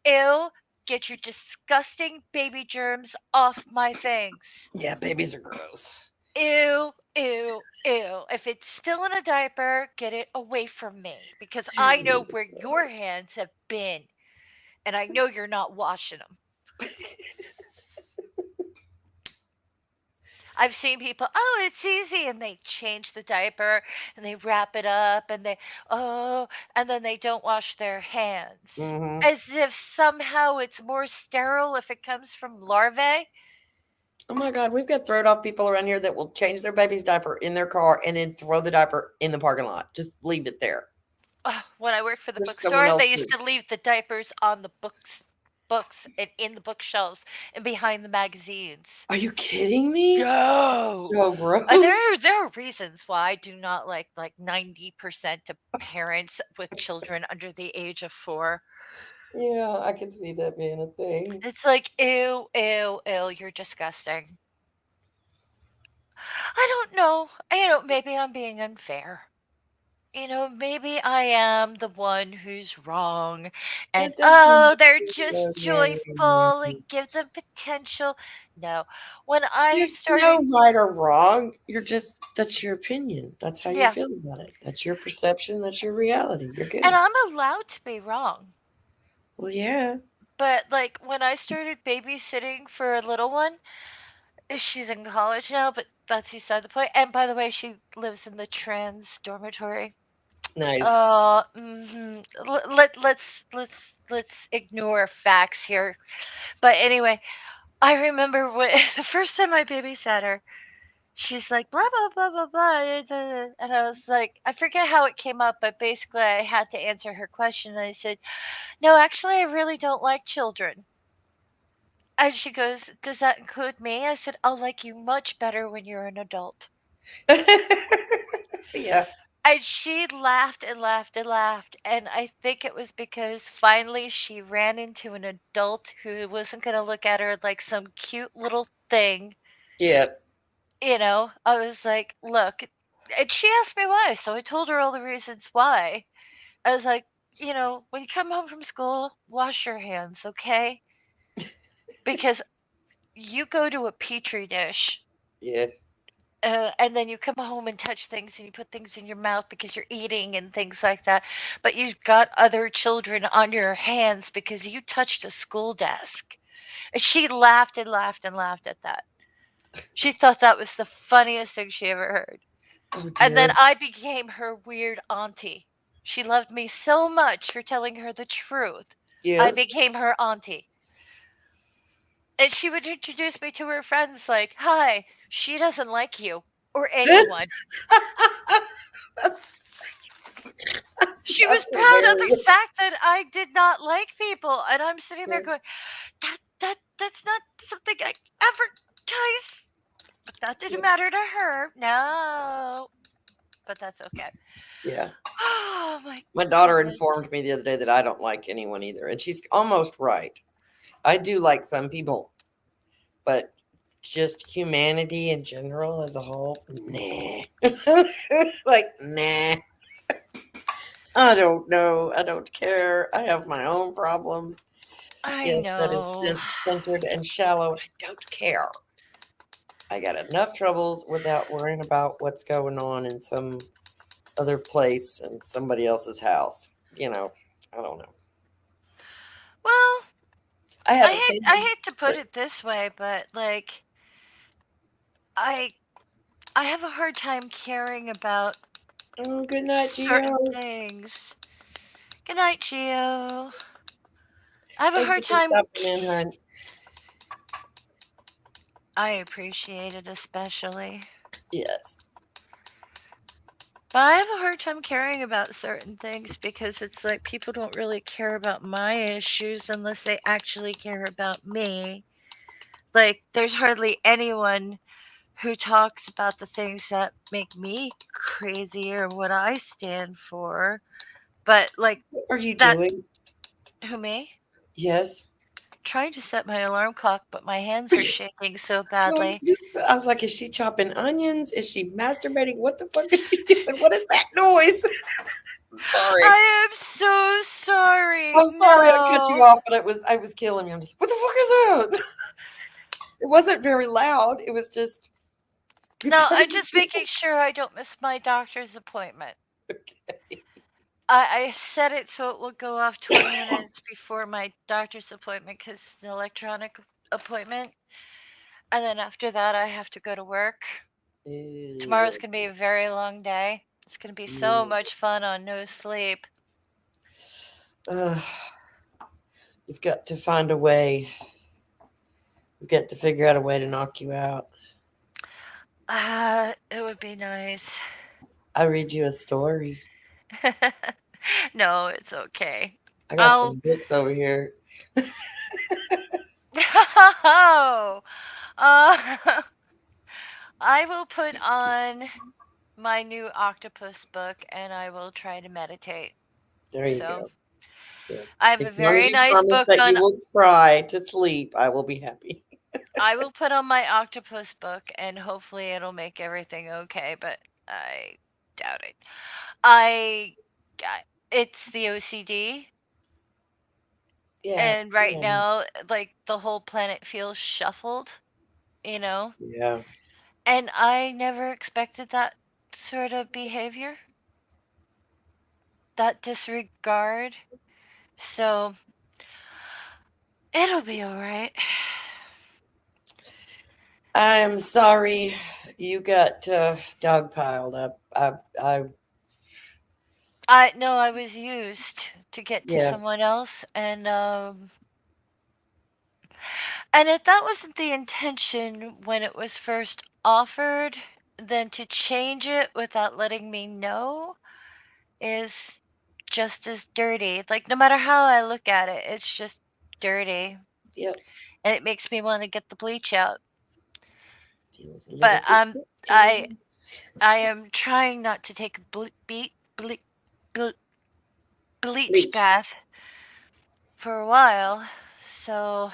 Ew, get your disgusting baby germs off my things. Yeah, babies are gross. Ew, ew, ew. If it's still in a diaper, get it away from me because They're I know really where your hands have been and I know you're not washing them. I've seen people, oh, it's easy, and they change the diaper and they wrap it up and and then they don't wash their hands. hmm As if somehow it's more sterile if it comes from larvae. Oh my God, we've got throwed off people around here that will change their baby's diaper in their car and then throw the diaper in the parking lot. Just leave it there. Ugh, when I worked for the There's someone bookstore, else they used to. to leave the diapers on the books and in the bookshelves and behind the magazines. Are you kidding me? Go. So gross. There are reasons why I do not like 90% of parents with children under the age of 4. Yeah, I can see that being a thing. It's like, ew, ew, ew, you're disgusting. I don't know. Maybe I'm being unfair. Maybe I am the one who's wrong. And That doesn't. oh, they're just joyful and give them potential. No. When I There's no started, right or wrong. That's your opinion. That's how you yeah, feel about it. That's your perception. That's your reality. You're and good. I'm allowed to be wrong. Well, yeah. But like when I started babysitting for a little one, she's in college now, but that's beside the point. And by the way, she lives in the trans dormitory. Nice. Let's ignore facts here. But anyway, I remember when the first time I babysat her, she's like blah blah blah blah blah, and I was like, I forget how it came up, but basically I had to answer her question. And I said, no, actually, I really don't like children. And she goes, does that include me? I said, I'll like you much better when you're an adult. Yeah. And she laughed and laughed and laughed. And I think it was because finally she ran into an adult who wasn't going to look at her like some cute little thing. Yeah. I was like, look, and she asked me why. So I told her all the reasons why. I was like, when you come home from school, wash your hands, okay? Because you go to a petri dish Yeah. and then you come home and touch things and you put things in your mouth because you're eating and things like that. But you've got other children on your hands because you touched a school desk. And she laughed and laughed and laughed at that. She thought that was the funniest thing she ever heard. Oh And then dear. I became her weird auntie. She loved me so much for telling her the truth. I Yes. became her auntie. And she would introduce me to her friends like, hi, she doesn't like you or anyone. that's, She was that's proud of the hilarious. fact that I did not like people. And I'm sitting there Yeah. going, that's not something I advertise. But that didn't matter to her. No. But that's okay. Yeah. Oh my My daughter goodness. informed me the other day that I don't like anyone either, and she's almost right. I do like some people, but just humanity in general as a whole, nah. Like, nah. I don't know. I don't care. I have my own problems. I Yes, that is know. centered and shallow, and I don't care. I got enough troubles without worrying about what's going on in some other place in somebody else's house. I don't know. Well, I I have hate I opinions, hate to put but it this way, but like I I have a hard time caring about oh, good night, certain Gio. things. Good night, Gio. I have a Thank you hard for time. stopping in, hon. I appreciate it especially. Yes. But I have a hard time caring about certain things because it's like people don't really care about my issues unless they actually care about me. Like, there's hardly anyone who talks about the things that make me crazy or what I stand for. But, like, What are you that, doing? who me? Yes. Trying to set my alarm clock, but my hands are shaking so badly. I was like, is she chopping onions? Is she masturbating? What the fuck is she doing? What is that noise? I'm sorry. I am so sorry. I'm sorry I cut you No. off, but I was killing me. I'm just, what the fuck is that? It wasn't very loud. It was just No, I'm repetitive. just making sure I don't miss my doctor's appointment. I set it so it will go off 20 minutes before my doctor's appointment because it's an electronic appointment. And then after that, I have to go to work. Tomorrow's Ew. going to be a very long day. It's going to be so Ew. much fun on no sleep. Ugh. You've got to find a way. You've got to figure out a way to knock you out. It would be nice. I read you a story. No, it's okay. I got I'll. some books over here. Oh, uh, I will put on my new octopus book and I will try to meditate. There you So go. Yes. I have As a long as very you nice promise book that on. you will try to sleep, I will be happy. I will put on my octopus book and hopefully it'll make everything okay, but I doubt it. I it's the OCD Yeah. and right now like the whole planet feels shuffled. Yeah. And I never expected that sort of behavior, that disregard. So It'll be all right. I'm sorry you got dogpiled. I was used to get to Yeah, someone else, and if that wasn't the intention when it was first offered, then to change it without letting me know is just as dirty. Like, no matter how I look at it, it's just dirty. yep. And it makes me want to get the bleach out. Feels a little But I deceptive. I am trying not to take a ble- bleach Bleach. bath for a while. So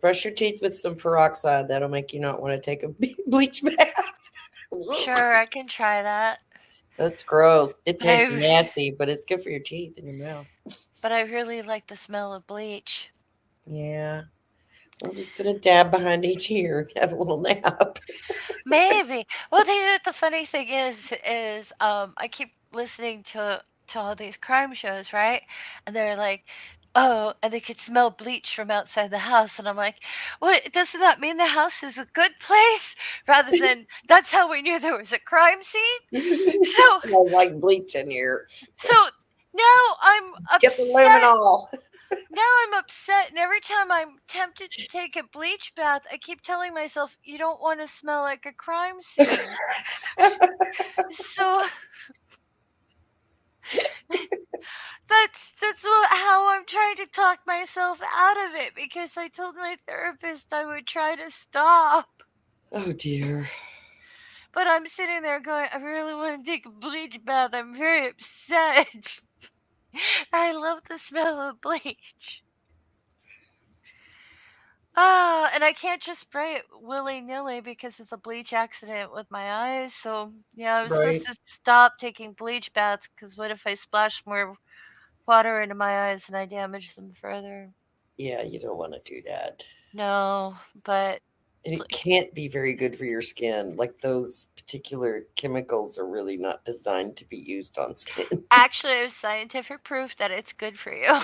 Brush your teeth with some peroxide. That'll make you not want to take a bleach bath. sure, I can try that. That's gross. It But tastes I nasty, but it's good for your teeth and your mouth. but I really like the smell of bleach. Yeah. We'll just put a dab behind each ear and have a little nap. Maybe. Well, the funny thing is I keep listening to all these crime shows, right? And they're like, oh, and they could smell bleach from outside the house, and I'm like, what? Doesn't that mean the house is a good place? Rather than that's how we knew there was a crime scene. So Smells like bleach in here. so now I'm Get the upset. luminol. Now I'm upset, and every time I'm tempted to take a bleach bath, I keep telling myself, you don't want to smell like a crime scene. So how I'm trying to talk myself out of it because I told my therapist I would try to stop. Oh dear. But I'm sitting there going, I really want to take a bleach bath. I'm very upset. I love the smell of bleach. Ah, and I can't just spray it willy nilly because it's a bleach accident with my eyes. So, yeah, I was supposed Right. to stop taking bleach baths because what if I splash more water into my eyes and I damage them further? Yeah, you don't want to do that. No, but And it can't be very good for your skin. Like those particular chemicals are really not designed to be used on skin. actually, there's scientific proof that it's good for you.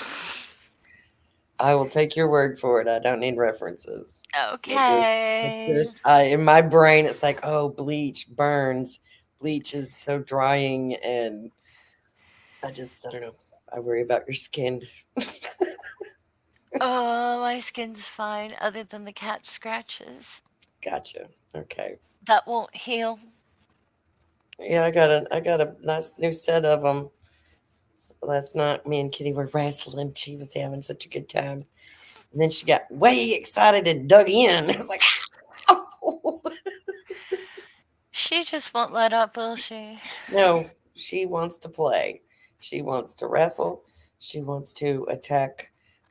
I will take your word for it. I don't need references. Okay. In my brain, it's like, oh, bleach burns. Bleach is so drying, and I don't know. I worry about your skin. Oh, my skin's fine, other than the cat scratches. Gotcha. Okay. That won't heal. Yeah, I got a nice new set of them. Last night, me and Kitty were wrestling. She was having such a good time. And then she got way excited and dug in. I was like, oh. She just won't let up, will she? No, she wants to play. She wants to wrestle. She wants to attack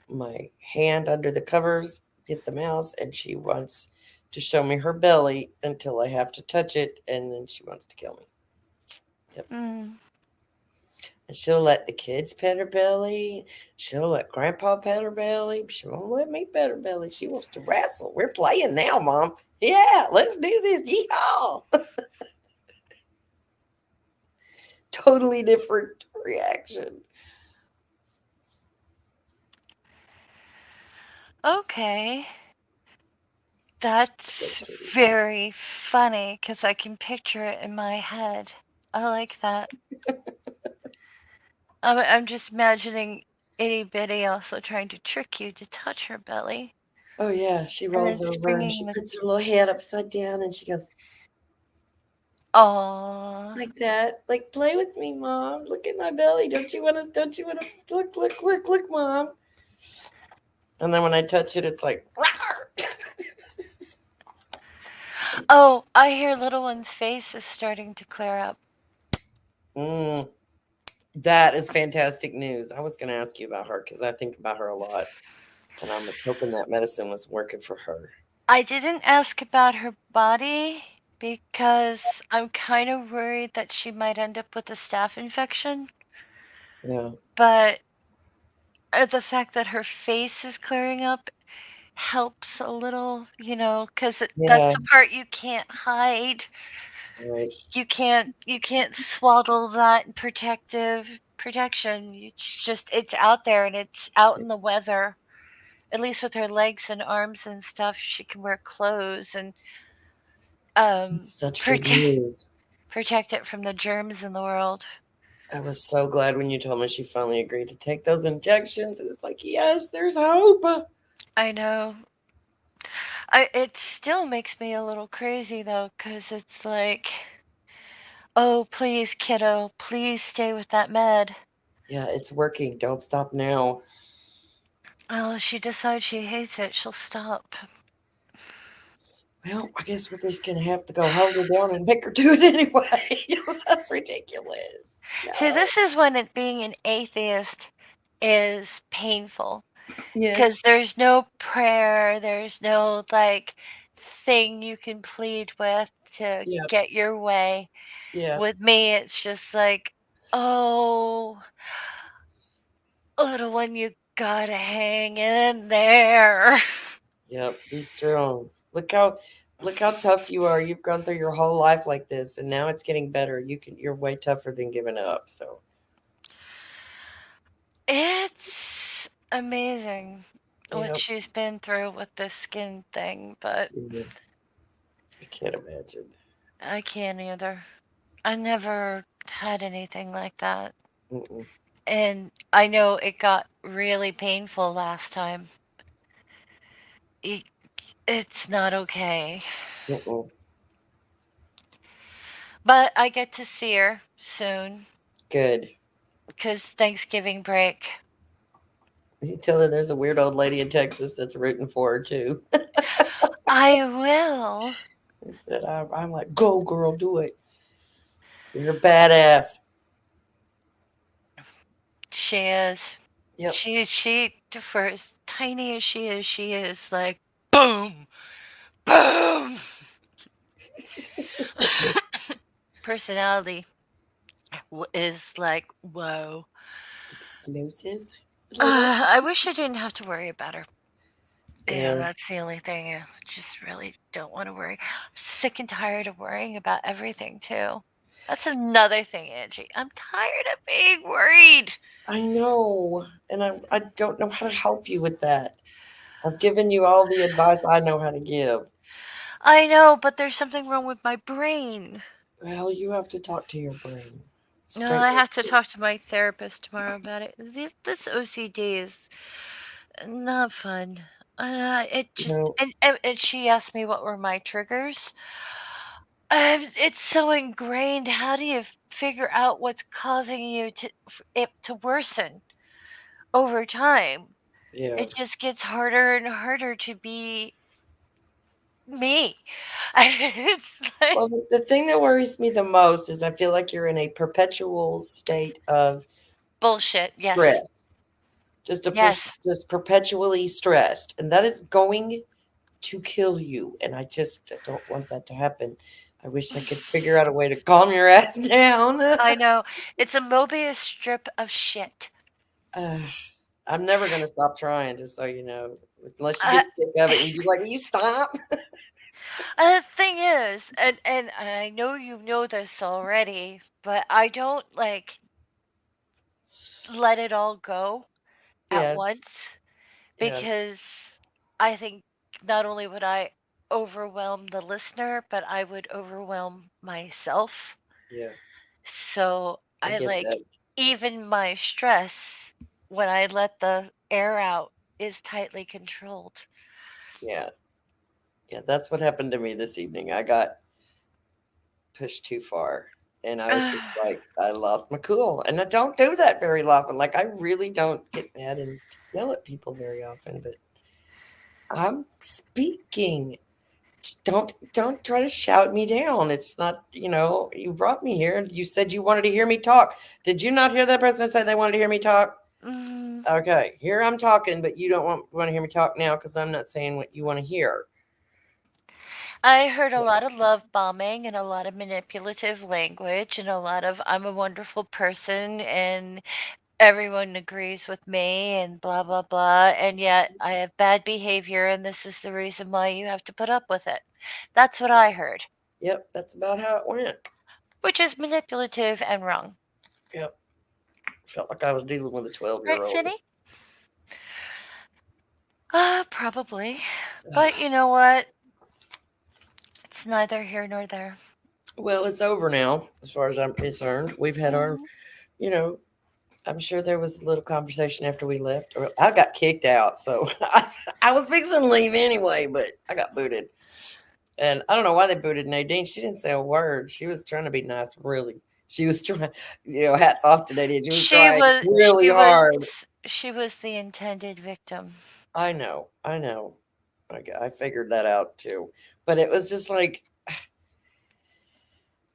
my hand under the covers, hit the mouse, and she wants to show me her belly until I have to touch it, and then she wants to kill me. Yep. Mm. And she'll let the kids pet her belly. She'll let Grandpa pet her belly. She won't let me pet her belly. She wants to wrestle. We're playing now, Mom. Yeah, let's do this. Yeehaw! Totally different reaction. Okay. That's very funny because I can picture it in my head. I like that. I'm just imagining itty bitty also trying to trick you to touch her belly Oh yeah, she and then rolls over and springing she the. puts her little head upside down and she goes Aw. like that, like play with me, Mom. Look at my belly. Don't you want to? Don't you want to look, Mom? And then when I touch it, it's like, Oh, I hear little one's face is starting to clear up. mm, that is fantastic news. I was going to ask you about her because I think about her a lot, and I was hoping that medicine was working for her. I didn't ask about her body because I'm kind of worried that she might end up with a staph infection. Yeah, But the fact that her face is clearing up helps a little, because that's yeah, the part you can't hide. right. You can't swaddle that protection. It's out there and it's out in the weather. at least with her legs and arms and stuff, she can wear clothes and Such good protect news. protect it from the germs in the world. I was so glad when you told me she finally agreed to take those injections. It was like, yes, there's hope. I know. It still makes me a little crazy though, because it's like, oh, please, kiddo, please stay with that med. Yeah, it's working. Don't stop now. Well, if she decides she hates it, she'll stop. Well, I guess we're just gonna have to go hold her down and make her do it anyway. That's ridiculous. See, No. this is when being an atheist is painful. Because Yes. there's no prayer, there's no like thing you can plead with to Yeah. get your way. Yeah. With me, it's just like, oh, little one, you gotta hang in there. Yep. Be strong. Look how tough you are. You've gone through your whole life like this, and now it's getting better. You're way tougher than giving up. So It's amazing what yeah. she's been through with this skin thing, but Yeah. I can't imagine. I can't either. I never had anything like that. Mm-mm. And I know it got really painful last time. It, it's not okay. Mm-mm. But I get to see her soon Good. because Thanksgiving break. You tell her there's a weird old lady in Texas that's rooting for her too. I will. He said, I'm like, go girl, do it. You're a badass. She is. Yep. She, for as tiny as she is like, boom, boom. Personality is like, whoa. Explosive. Little. I wish I didn't have to worry about her. Yeah. That's the only thing. I just really don't want to worry. I'm sick and tired of worrying about everything, too. That's another thing, Angie. I'm tired of being worried. I know. And I don't know how to help you with that. I've given you all the advice I know how to give. I know, but there's something wrong with my brain. Well, you have to talk to your brain. No, I Straighten have to it. talk to my therapist tomorrow about it. This OCD is not fun. It just No. and she asked me what were my triggers. It's so ingrained. How do you figure out what's causing you it to worsen over time? Yeah. It just gets harder and harder to be me. It's like Well, the thing that worries me the most is I feel like you're in a perpetual state of bullshit. Yes. stress. Just a Yes. just perpetually stressed, and that is going to kill you. And I don't want that to happen. I wish I could figure out a way to calm your ass down. I know. It's a Mobius strip of shit. uh, I'm never gonna stop trying, just so you know. Unless you Uh, get sick of it and you're like, "Will you stop?" the thing is, and I know you know this already, but I don't like let it all go at Yeah, once yeah, because I think not only would I overwhelm the listener, but I would overwhelm myself. yeah. So I I get like that. even my stress when I let the air out is tightly controlled. Yeah, yeah. That's what happened to me this evening. I got pushed too far, and I was just like, I lost my cool, and I don't do that very often. Like, I really don't get mad and yell at people very often, but I'm speaking. Don't try to shout me down. It's not, you brought me here and you said you wanted to hear me talk. Did you not hear that person say they wanted to hear me talk? Mm, Okay, here I'm talking, but you don't want to hear me talk now because I'm not saying what you want to hear. I heard a lot of love bombing and a lot of manipulative language and a lot of I'm a wonderful person and everyone agrees with me and blah blah blah, and yet I have bad behavior and this is the reason why you have to put up with it. That's what I heard, Yep, that's about how it went. which is manipulative and wrong. Yep, felt like I was dealing with a 12-year Right, old. Finny? Probably. But you know what? It's neither here nor there. Well, it's over now, as far as I'm concerned. We've had our, Mhm. you know, I'm sure there was a little conversation after we left. Or I got kicked out, so I was fixing to leave anyway, but I got booted. And I don't know why they booted Nadine. She didn't say a word. She was trying to be nice, really. She was trying, hats off to Nadine. She was She trying was really she was hard. she was the intended victim. I know, I know. I figured that out too. But it was just like,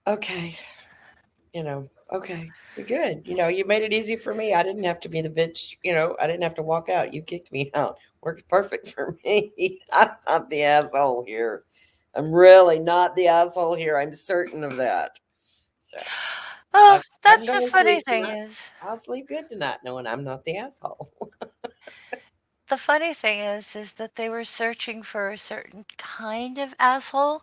okay, okay, you're good. You made it easy for me. I didn't have to be the bitch. I didn't have to walk out. You kicked me out. Worked perfect for me. I'm not the asshole here. I'm really not the asshole here. I'm certain of that. So Oh, I'm that's the going to funny sleep thing tonight. is. I'll sleep good tonight knowing I'm not the asshole. The funny thing is that they were searching for a certain kind of asshole,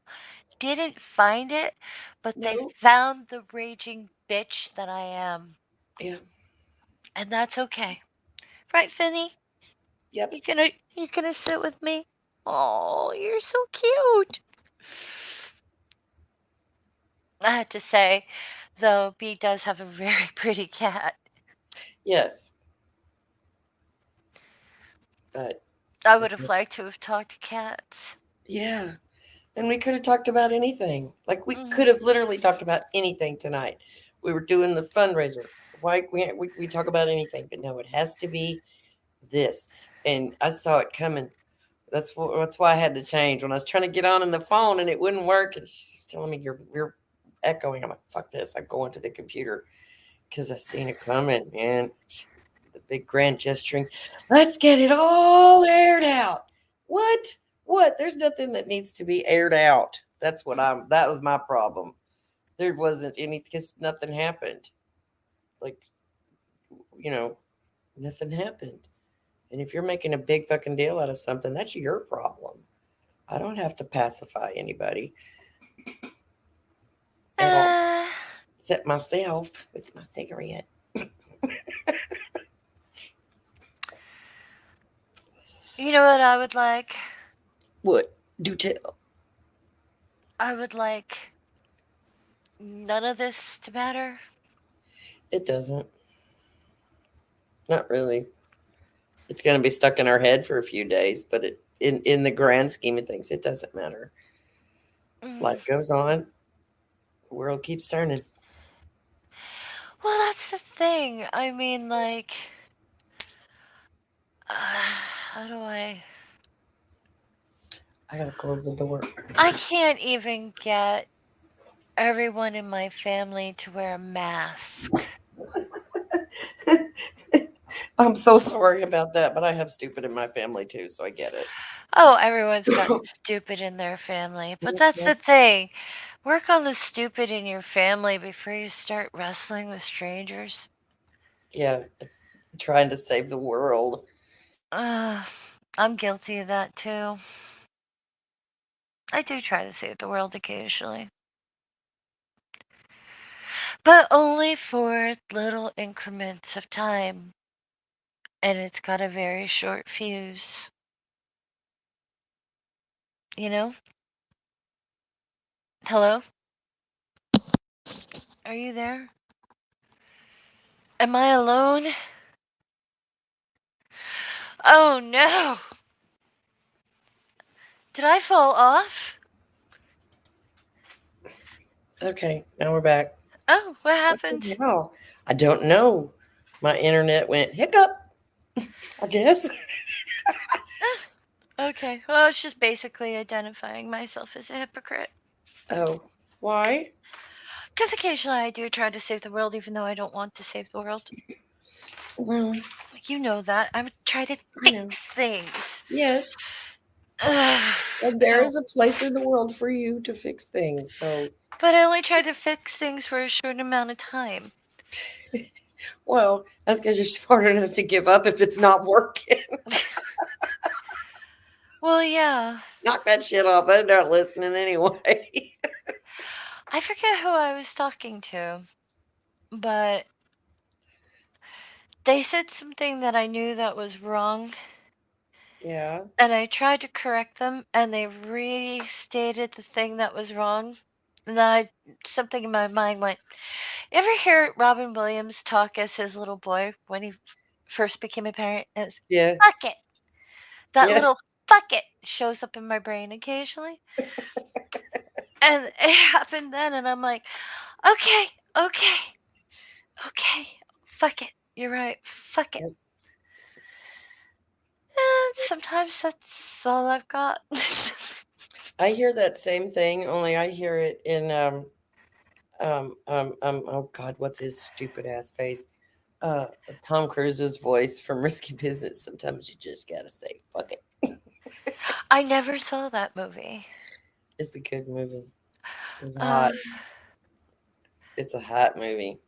didn't find it, but they No. found the raging bitch that I am. Yeah. And that's okay. Right, Finny? Yep. You gonna sit with me? Oh, you're so cute. I have to say, though, B does have a very pretty cat. Yes. But I would have liked to have talked to cats. yeah. And we could have talked about anything. Like we Mhm. could have literally talked about anything tonight. We were doing the fundraiser. Why we talk about anything, but no, it has to be this. And I saw it coming. That's why I had to change when I was trying to get on in the phone and it wouldn't work. And she's telling me you're echoing. I'm like, fuck this. I go into the computer because I seen it coming, man. The big grand gesturing. Let's get it all aired out. What? What? There's nothing that needs to be aired out. That was my problem. There wasn't any because nothing happened. Like, you know, nothing happened. And if you're making a big fucking deal out of something, that's your problem. I don't have to pacify anybody at all, Uh, except myself with my cigarette. you know what I would like? What? Do tell. I would like none of this to matter. It doesn't. Not really. It's going to be stuck in our head for a few days, but in the grand scheme of things, it doesn't matter. Mm. Life goes on. The world keeps turning. Well, that's the thing. I mean, like, how do I? I gotta close the door. I can't even get everyone in my family to wear a mask. I'm so sorry about that, but I have stupid in my family too, so I get it. Oh, everyone's got stupid in their family. But that's the thing. Work on the stupid in your family before you start wrestling with strangers. Yeah, trying to save the world. Uh, I'm guilty of that too. I do try to save the world occasionally, but only for little increments of time. And it's got a very short fuse. You know? Hello? Are you there? Am I alone? Oh no! Did I fall off? Okay, now we're back. Oh, what What happened? the hell? I don't know. My internet went hiccup, I guess. Okay, well, it's just basically identifying myself as a hypocrite. Oh, why? Because occasionally I do try to save the world even though I don't want to save the world. Well, You know that. I would try to I know. fix things. Yes. Ugh, And I there don't. is a place in the world for you to fix things. So, But I only try to fix things for a short amount of time. well, that's because you're smart enough to give up if it's not working. Well, yeah. Knock that shit off. They're not listening anyway. I forget who I was talking to, but they said something that I knew that was wrong, Yeah. And I tried to correct them, and they restated the thing that was wrong. And then something in my mind went, "You ever hear Robin Williams talk as his little boy when he first became a parent? It's Yeah. fuck it." That Yeah. little fuck it shows up in my brain occasionally. And it happened then, and I'm like, okay, okay, okay, fuck it. You're right, fuck it. And sometimes that's all I've got. I hear that same thing, only I hear it in oh God, what's his stupid ass face? Uh, Tom Cruise's voice from Risky Business. Sometimes you just gotta say, fuck it. I never saw that movie. It's a good movie. It's hot. Um, It's a hot movie.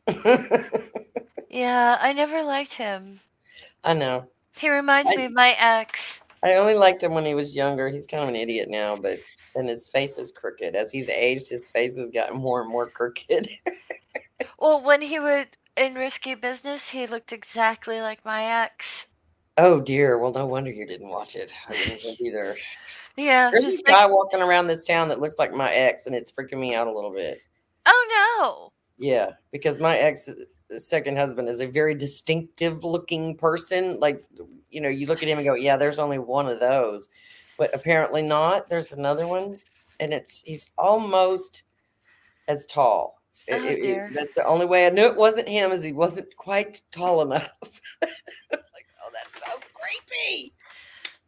yeah, I never liked him. I know. He reminds me I of my ex. I only liked him when he was younger. He's kind of an idiot now, but and his face is crooked. As he's aged, his face has gotten more and more crooked. Well, when he was in Risky Business, he looked exactly like my ex. Oh dear. Well, no wonder you didn't watch it. I wouldn't have either. Yeah, There's it's a like, guy walking around this town that looks like my ex, and it's freaking me out a little bit. oh Yeah, because my ex second husband is a very distinctive looking person. Like, you look at him and go, "Yeah, there's only one of those," but apparently not. There's another one, and he's almost as tall. no. Oh dear. That's the only way I knew it wasn't him, is he wasn't quite tall enough. Like, oh, that's so creepy.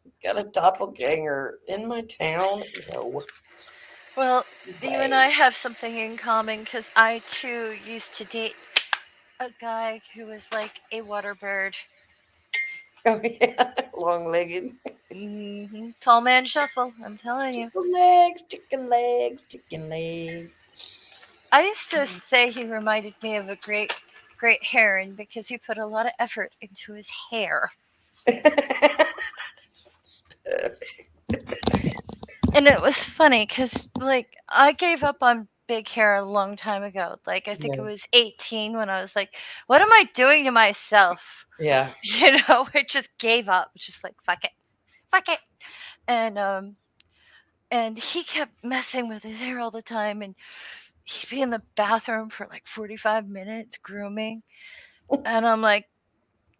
He's got a doppelganger in my town. No Well, you and I way. have something in common because I too used to date a guy who was like a water bird. Oh yeah, long legged. Tall man shuffle, I'm telling you. Chicken legs, chicken legs, chicken legs. I used to say he reminded me of a great heron because he put a lot of effort into his hair. Stuff. And it was funny because, like, I gave up on big hair a long time ago. Like, I think I Yeah. was 18 when I was like, what am I doing to myself? Yeah. It just gave up. Just like, fuck it. Fuck it. And he kept messing with his hair all the time, and he'd be in the bathroom for like 45 minutes grooming. And I'm like,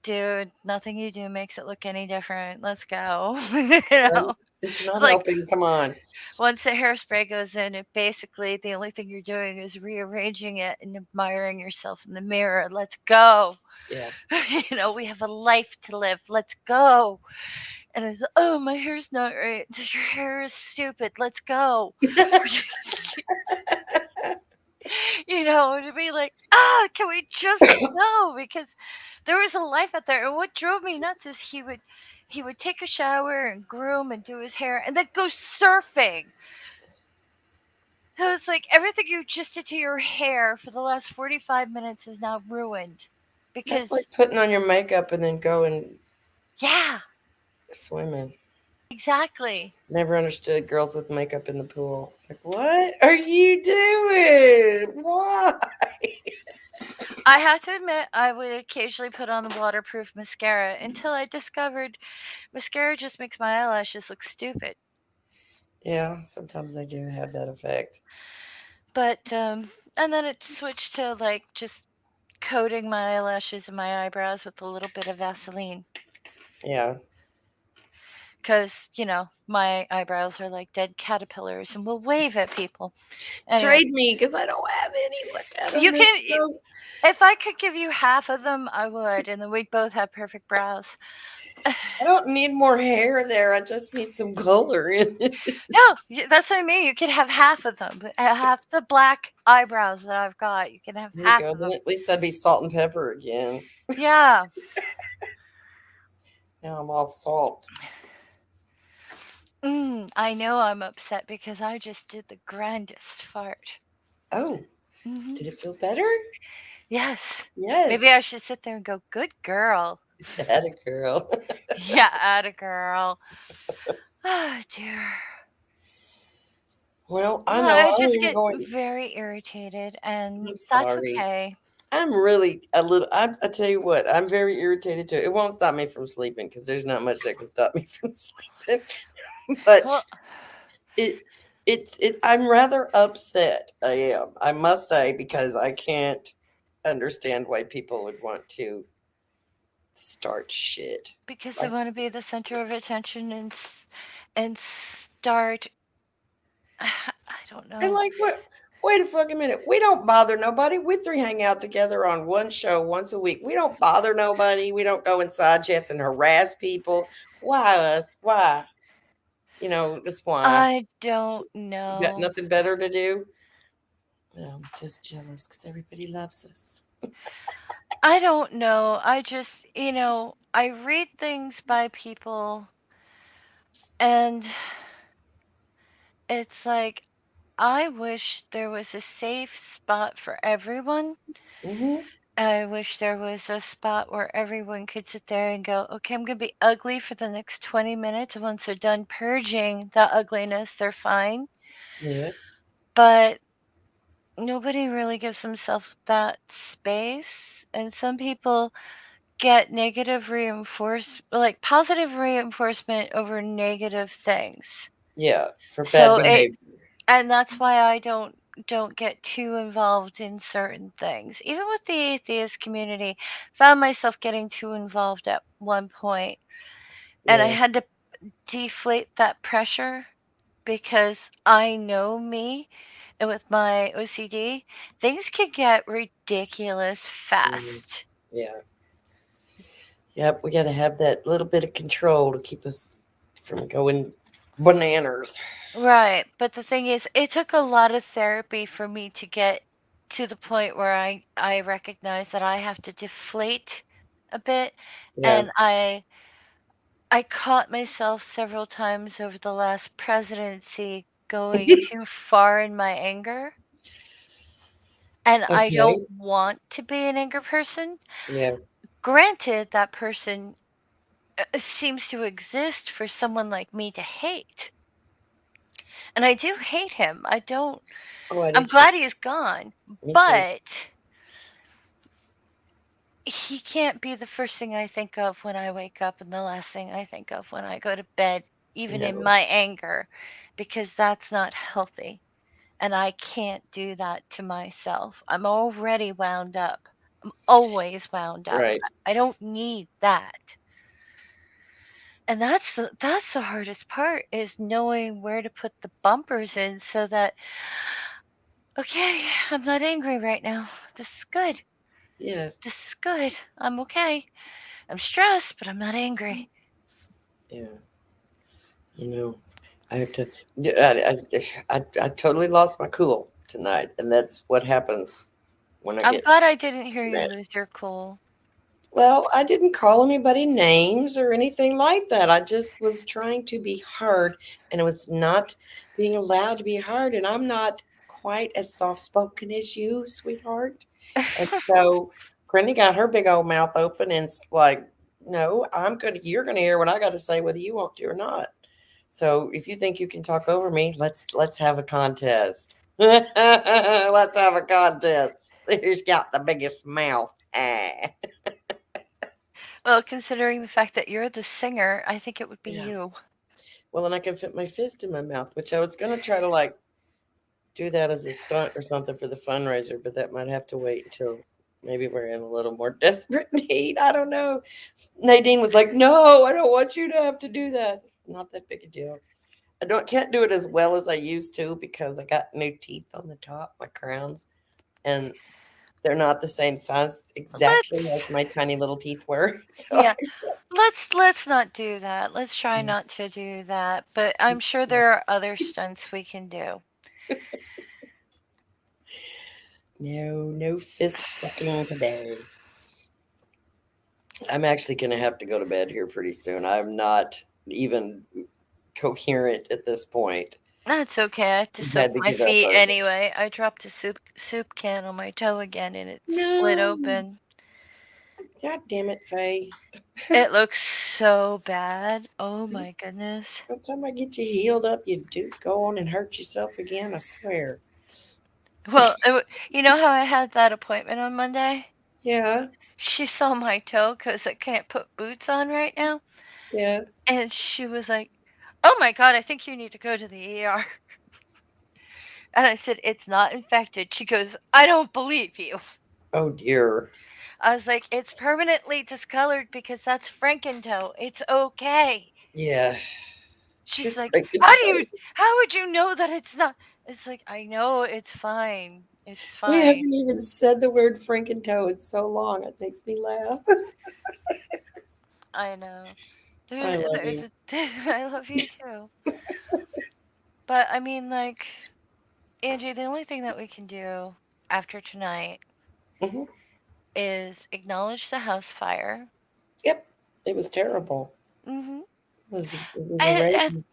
dude, nothing you do makes it look any different. Let's go. It's It's not like helping. Come on. once the hairspray goes in, it basically the only thing you're doing is rearranging it and admiring yourself in the mirror. Let's go. Yeah. We have a life to live. Let's go. And it's, oh, my hair's not right. Your hair is stupid. Let's go. To be like, can we just go? Because there was a life out there. And what drove me nuts is he would take a shower and groom and do his hair and then go surfing. So it's like everything you just did to your hair for the last 45 minutes is now ruined. That's Because, like putting on your makeup and then going yeah, swimming. exactly. Never understood girls with makeup in the pool. It's like, what are you doing? Why? I have to admit, I would occasionally put on the waterproof mascara until I discovered mascara just makes my eyelashes look stupid. Yeah, sometimes they do have that effect. But, and then it switched to like just coating my eyelashes and my eyebrows with a little bit of Vaseline. Yeah. Because, my eyebrows are like dead caterpillars and will wave at people. Anyway, Trade me because I don't have any. Look at them. you They're can, so. if I could give you half of them, I would, and then we'd both have perfect brows. I don't need more hair there. I just need some color in it. No, that's what I mean. You can have half of them. Half the black eyebrows that I've got, you can have There you half go. of Then them. at least I'd be salt and pepper again. Yeah. Now I'm all salt. I know I'm upset because I just did the grandest fart. Oh, Hmm. did it feel better? Yes. Yes. Maybe I should sit there and go, good girl. That a girl. Yeah, atta girl. Oh, dear. Well, I Well, know I I just am get going. very irritated, and I'm that's sorry. okay. I'm really a little. I tell you what, I'm very irritated too. It won't stop me from sleeping because there's not much that can stop me from sleeping. But Well, it, I'm rather upset. I am. I must say because I can't understand why people would want to start shit. because I, they want to be the center of attention and start. I don't and know. like what? Wait a fucking minute. We don't bother nobody. We three hang out together on one show once a week. We don't bother nobody. We don't go in side chats and harass people. Why us? Why? Just why? I don't We got know. nothing better to do. I'm just jealous because everybody loves us. I don't know. I just, I read things by people and it's like I wish there was a safe spot for everyone. Hmm. I wish there was a spot where everyone could sit there and go, okay, I'm going to be ugly for the next 20 minutes. And once they're done purging the ugliness, they're fine. Yeah. But nobody really gives themselves that space. And some people get negative like positive reinforcement over negative things. Yeah. For bad So it behavior. and that's why I don't get too involved in certain things. Even with the atheist community, found myself getting too involved at one point, and I Yeah. had to deflate that pressure because I know me, and with my OCD, things can get ridiculous Mhm. fast. Yeah. Yep. We got to have that little bit of control to keep us from going bananas. Right, but the thing is, it took a lot of therapy for me to get to the point where I recognize that I have to deflate a bit, Yeah. and I caught myself several times over the last presidency going too far in my anger, and I Okay. don't want to be an anger person. Yeah. Granted, that person seems to exist for someone like me to hate, and I do hate him. I don't. Oh, I do I'm too. glad he's gone, Me too. but he can't be the first thing I think of when I wake up and the last thing I think of when I go to bed, even in No. my anger, because that's not healthy. And I can't do that to myself. I'm already wound up. I'm always wound up. Right. I don't need that. And that's the hardest part is knowing where to put the bumpers in so that okay, I'm not angry right now. This is good. Yeah. This is good. I'm okay. I'm stressed, but I'm not angry. Yeah. You know, I have to. Yeah, I totally lost my cool tonight, and that's what happens when I I'm get glad I didn't hear you mad. lose your cool. Well, I didn't call anybody names or anything like that. I just was trying to be heard, and it was not being allowed to be heard. And I'm not quite as soft spoken as you, sweetheart. And so Granny got her big old mouth open and it's like, no, you're gonna hear what I gotta say, whether you want to or not. So if you think you can talk over me, let's have a contest. Let's have a contest. See who's got the biggest mouth. Ah. Well, considering the fact that you're the singer, I think it would be Yeah. you. Well, and I can fit my fist in my mouth, which I was gonna try to like do that as a stunt or something for the fundraiser, but that might have to wait until maybe we're in a little more desperate need. I don't know. Nadine was like, "No, I don't want you to have to do that. It's not that big a deal. I don't can't do it as well as I used to because I got new teeth on the top, my crowns, and they're not the same size exactly Let's as my tiny little teeth were. So yeah, let's not do that. Let's try not to do that. But I'm sure there are other stunts we can do. no fist sucking today. I'm actually going to have to go to bed here pretty soon. I'm not even coherent at this point. That's okay. I had to I soak had to my get up feet early. anyway. I dropped a soup can on my toe again and it split No, open. God damn it, Faye. It looks so bad. Oh my goodness. By the time I get you healed up, you do go on and hurt yourself again. I swear. Well, you know how I had that appointment on Monday? Yeah, She saw my toe because I can't put boots on right now. yeah. And she was like, "Oh my God, I think you need to go to the ER." And I said, "It's not infected." She goes, "I don't believe you." Oh dear. I was like, "It's permanently discolored because that's Frankentoe. It's okay." Yeah. She's Just like, freaking toe. how would you know that it's not? It's like, I know it's fine. It's We fine. haven't even said the word Frankentoe in so long. It makes me laugh. I know. I love There's you. a, I love you too. But I mean, like, Angie, the only thing that we can do after tonight Hmm. is acknowledge the house fire. Yep. It was terrible. Mm-hmm. It was a And, raid.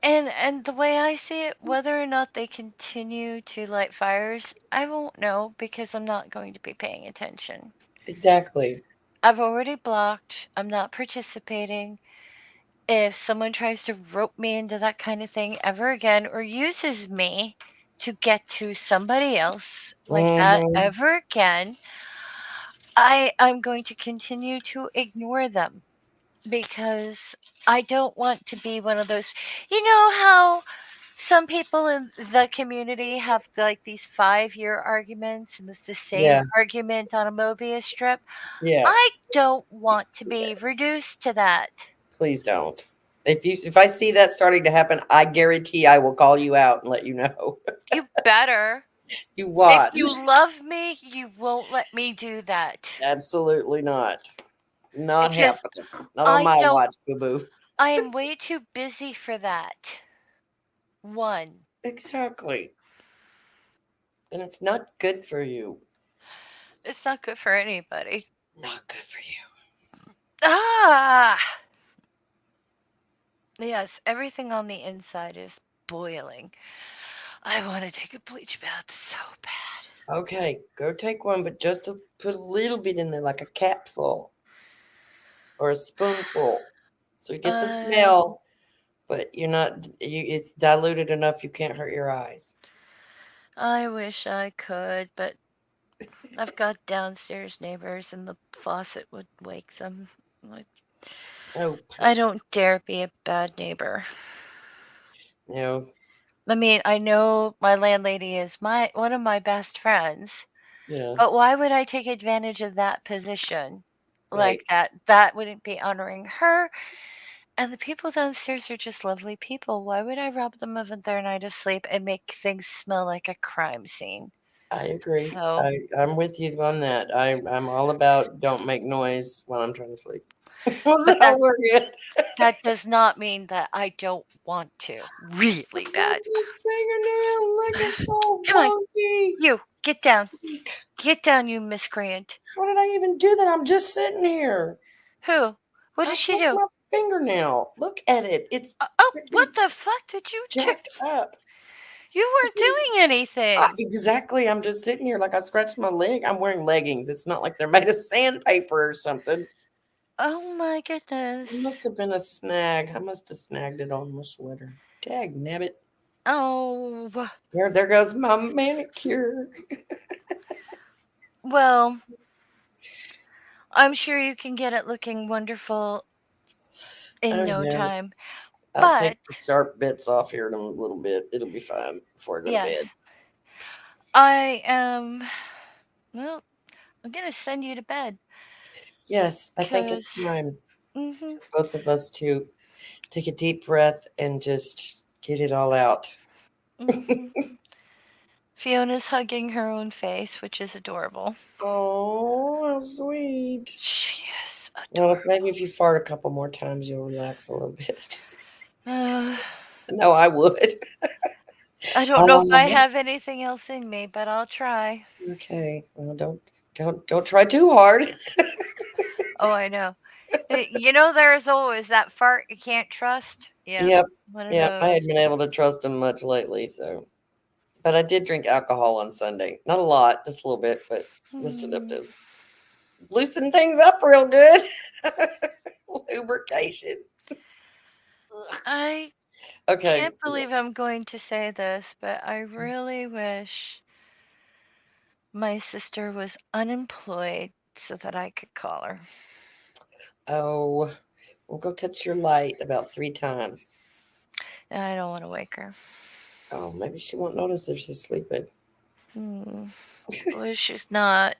and and the way I see it, whether or not they continue to light fires, I won't know because I'm not going to be paying attention. Exactly. I've already blocked. I'm not participating. If someone tries to rope me into that kind of thing ever again or uses me to get to somebody else like that Hmm. ever again, I'm going to continue to ignore them because I don't want to be one of those. You know how some people in the community have like these 5-year arguments and it's the same Yeah. argument on a Mobius strip? Yeah. I don't want to be reduced to that. Please don't. If I see that starting to happen, I guarantee I will call you out and let you know. You better. You If watch. you love me, you won't let me do that. Absolutely not. Not Because happening. Not on I my don't, watch, boo boo. I am way too busy for that. One, Exactly. And it's not good for you. it's not good for anybody. Not good for you. Ah! Yes, everything on the inside is boiling. I want to take a bleach bath so bad. Okay, go take one, but just to put a little bit in there, like a capful or a spoonful, so you get the Uh, smell, but you're not. It's diluted enough you can't hurt your eyes. I wish I could, but I've got downstairs neighbors and the faucet would wake them. Like, Oh, I poop. don't dare be a bad neighbor. No. I mean, I know my landlady is my one of my best friends, Yeah. but why would I take advantage of that position like Right. that? That wouldn't be honoring her. And the people downstairs are just lovely people. Why would I rob them of their night of sleep and make things smell like a crime scene? I agree. So, I'm with you on that. I'm all about don't make noise while I'm trying to sleep. but So we're good. that does not mean that I don't want to really Look bad. at your fingernail. Look, it's so Come on, wonky. you get down, you miscreant. How did I even do that? I'm just sitting here. Who? What I did she broke do? my fingernail. Look at it. It's Oh, what freaking the fuck did you do? jacked up. You weren't doing anything. Exactly. I'm just sitting here like I scratched my leg. I'm wearing leggings. It's not like they're made of sandpaper or something. Oh my It goodness. must have been a snag. I must have snagged it on my sweater. Dag nabbit. Oh, There goes my manicure. well, I'm sure you can get it looking wonderful in Oh no yeah. time. I'll take But, the sharp bits off here in a little bit. It'll be fine before I go to bed. yes, I am, well, I'm going to send you to bed Yes, I think it's because, time hmm for both of us to take a deep breath and just get it all out. hmm Fiona's hugging her own face, which is adorable. Oh, how sweet. She is Well, adorable. maybe if you fart a couple more times, you'll relax a little bit. Uh, No, I would. I don't know if I Um, have anything else in me, but I'll try. okay. Well, don't try too hard. Oh, I know. You know, there's always that fart you can't trust. Yep, Yep. one of Yep. I those. hadn't been able to trust him much lately, so. But I did drink alcohol on Sunday. Not a lot, just a little bit, but just enough Hmm. to loosen things up real good. Lubrication. Ugh. I Okay. can't believe I'm going to say this, but I really wish my sister was unemployed so that I could call her. Oh, well, go touch your light about 3 times. And I don't want to wake her. Oh, maybe she won't notice if she's sleeping. Hmm. Well, she's not.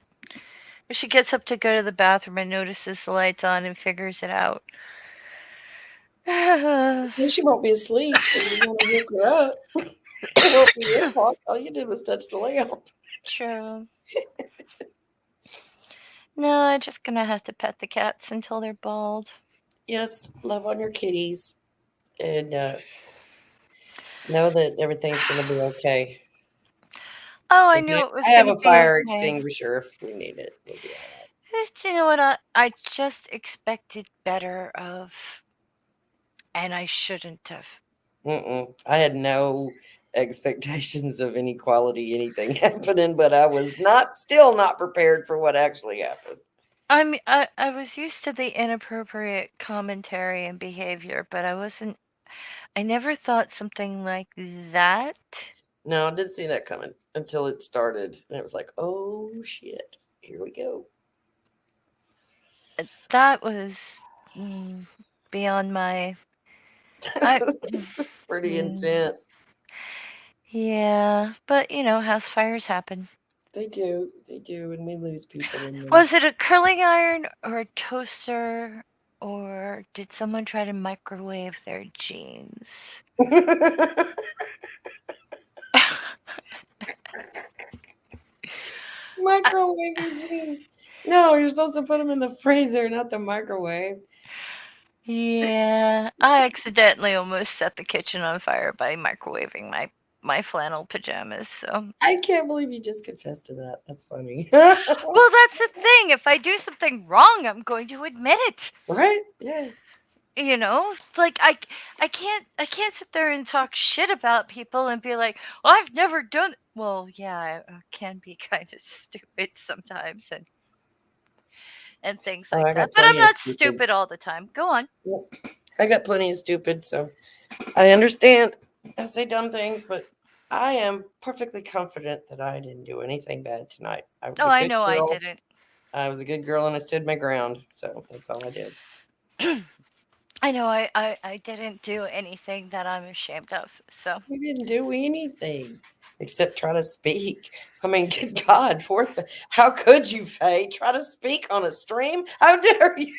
If she gets up to go to the bathroom and notices the lights on and figures it out. Then she won't be asleep, so you want to wake her up. It won't be your fault. All you did was touch the lamp. True. No, I'm just gonna have to pet the cats until they're bald. Yes, love on your kitties, and know that everything's going to be okay. Oh, I 'Cause knew it was I have gonna a be fire okay. extinguisher if we need it. We'll be all right. You know what? I just expected better of, and I shouldn't have. I had no expectations of any quality, anything happening, but I was still not prepared for what actually happened. I was used to the inappropriate commentary and behavior, but I never thought something like that. No, I didn't see that coming until it started, and it was like, oh shit, here we go. That was mm, beyond my. I. It's pretty mm, intense. yeah, but house fires happen. They do, and we lose people in Was those. it a curling iron or a toaster, or did someone try to microwave their jeans? Microwave your jeans. No, you're supposed to put them in the freezer, not the microwave. Yeah, I accidentally almost set the kitchen on fire by microwaving my flannel pajamas. So, I can't believe you just confessed to that. That's funny. well, that's the thing. If I do something wrong, I'm going to admit it. Right? Yeah. Like I can't sit there and talk shit about people and be like, well, I've never done. Well, yeah, I can be kind of stupid sometimes and things Oh, like I that. got But I'm plenty of not stupid. stupid all the time. Go on. Yep. I got plenty of stupid, so I understand. I say dumb things, but I am perfectly confident that I didn't do anything bad tonight. I was Oh, a I good know I girl. didn't. I was a good girl and I stood my ground. So that's all I did. I know I didn't do anything that I'm ashamed of. So You didn't do anything except try to speak. I mean, good God, how could you, Faye? Try to speak on a stream? How dare you?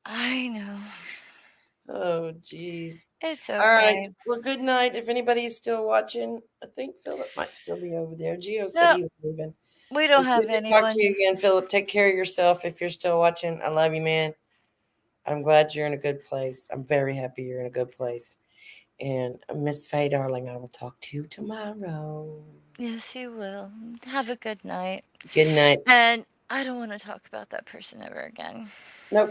I know. Oh, jeez. It's All right. okay. Well, good night. If anybody's still watching, I think Philip might still be over there. Gio said No, he was leaving. we don't It's have good to talk to you anyone. again, Philip. Take care of yourself if you're still watching. I love you, man. I'm glad you're in a good place. I'm very happy you're in a good place. And Miss Faye, darling, I will talk to you tomorrow. Yes, you will. Have a good night. Good night. And I don't want to talk about that person ever again. Nope.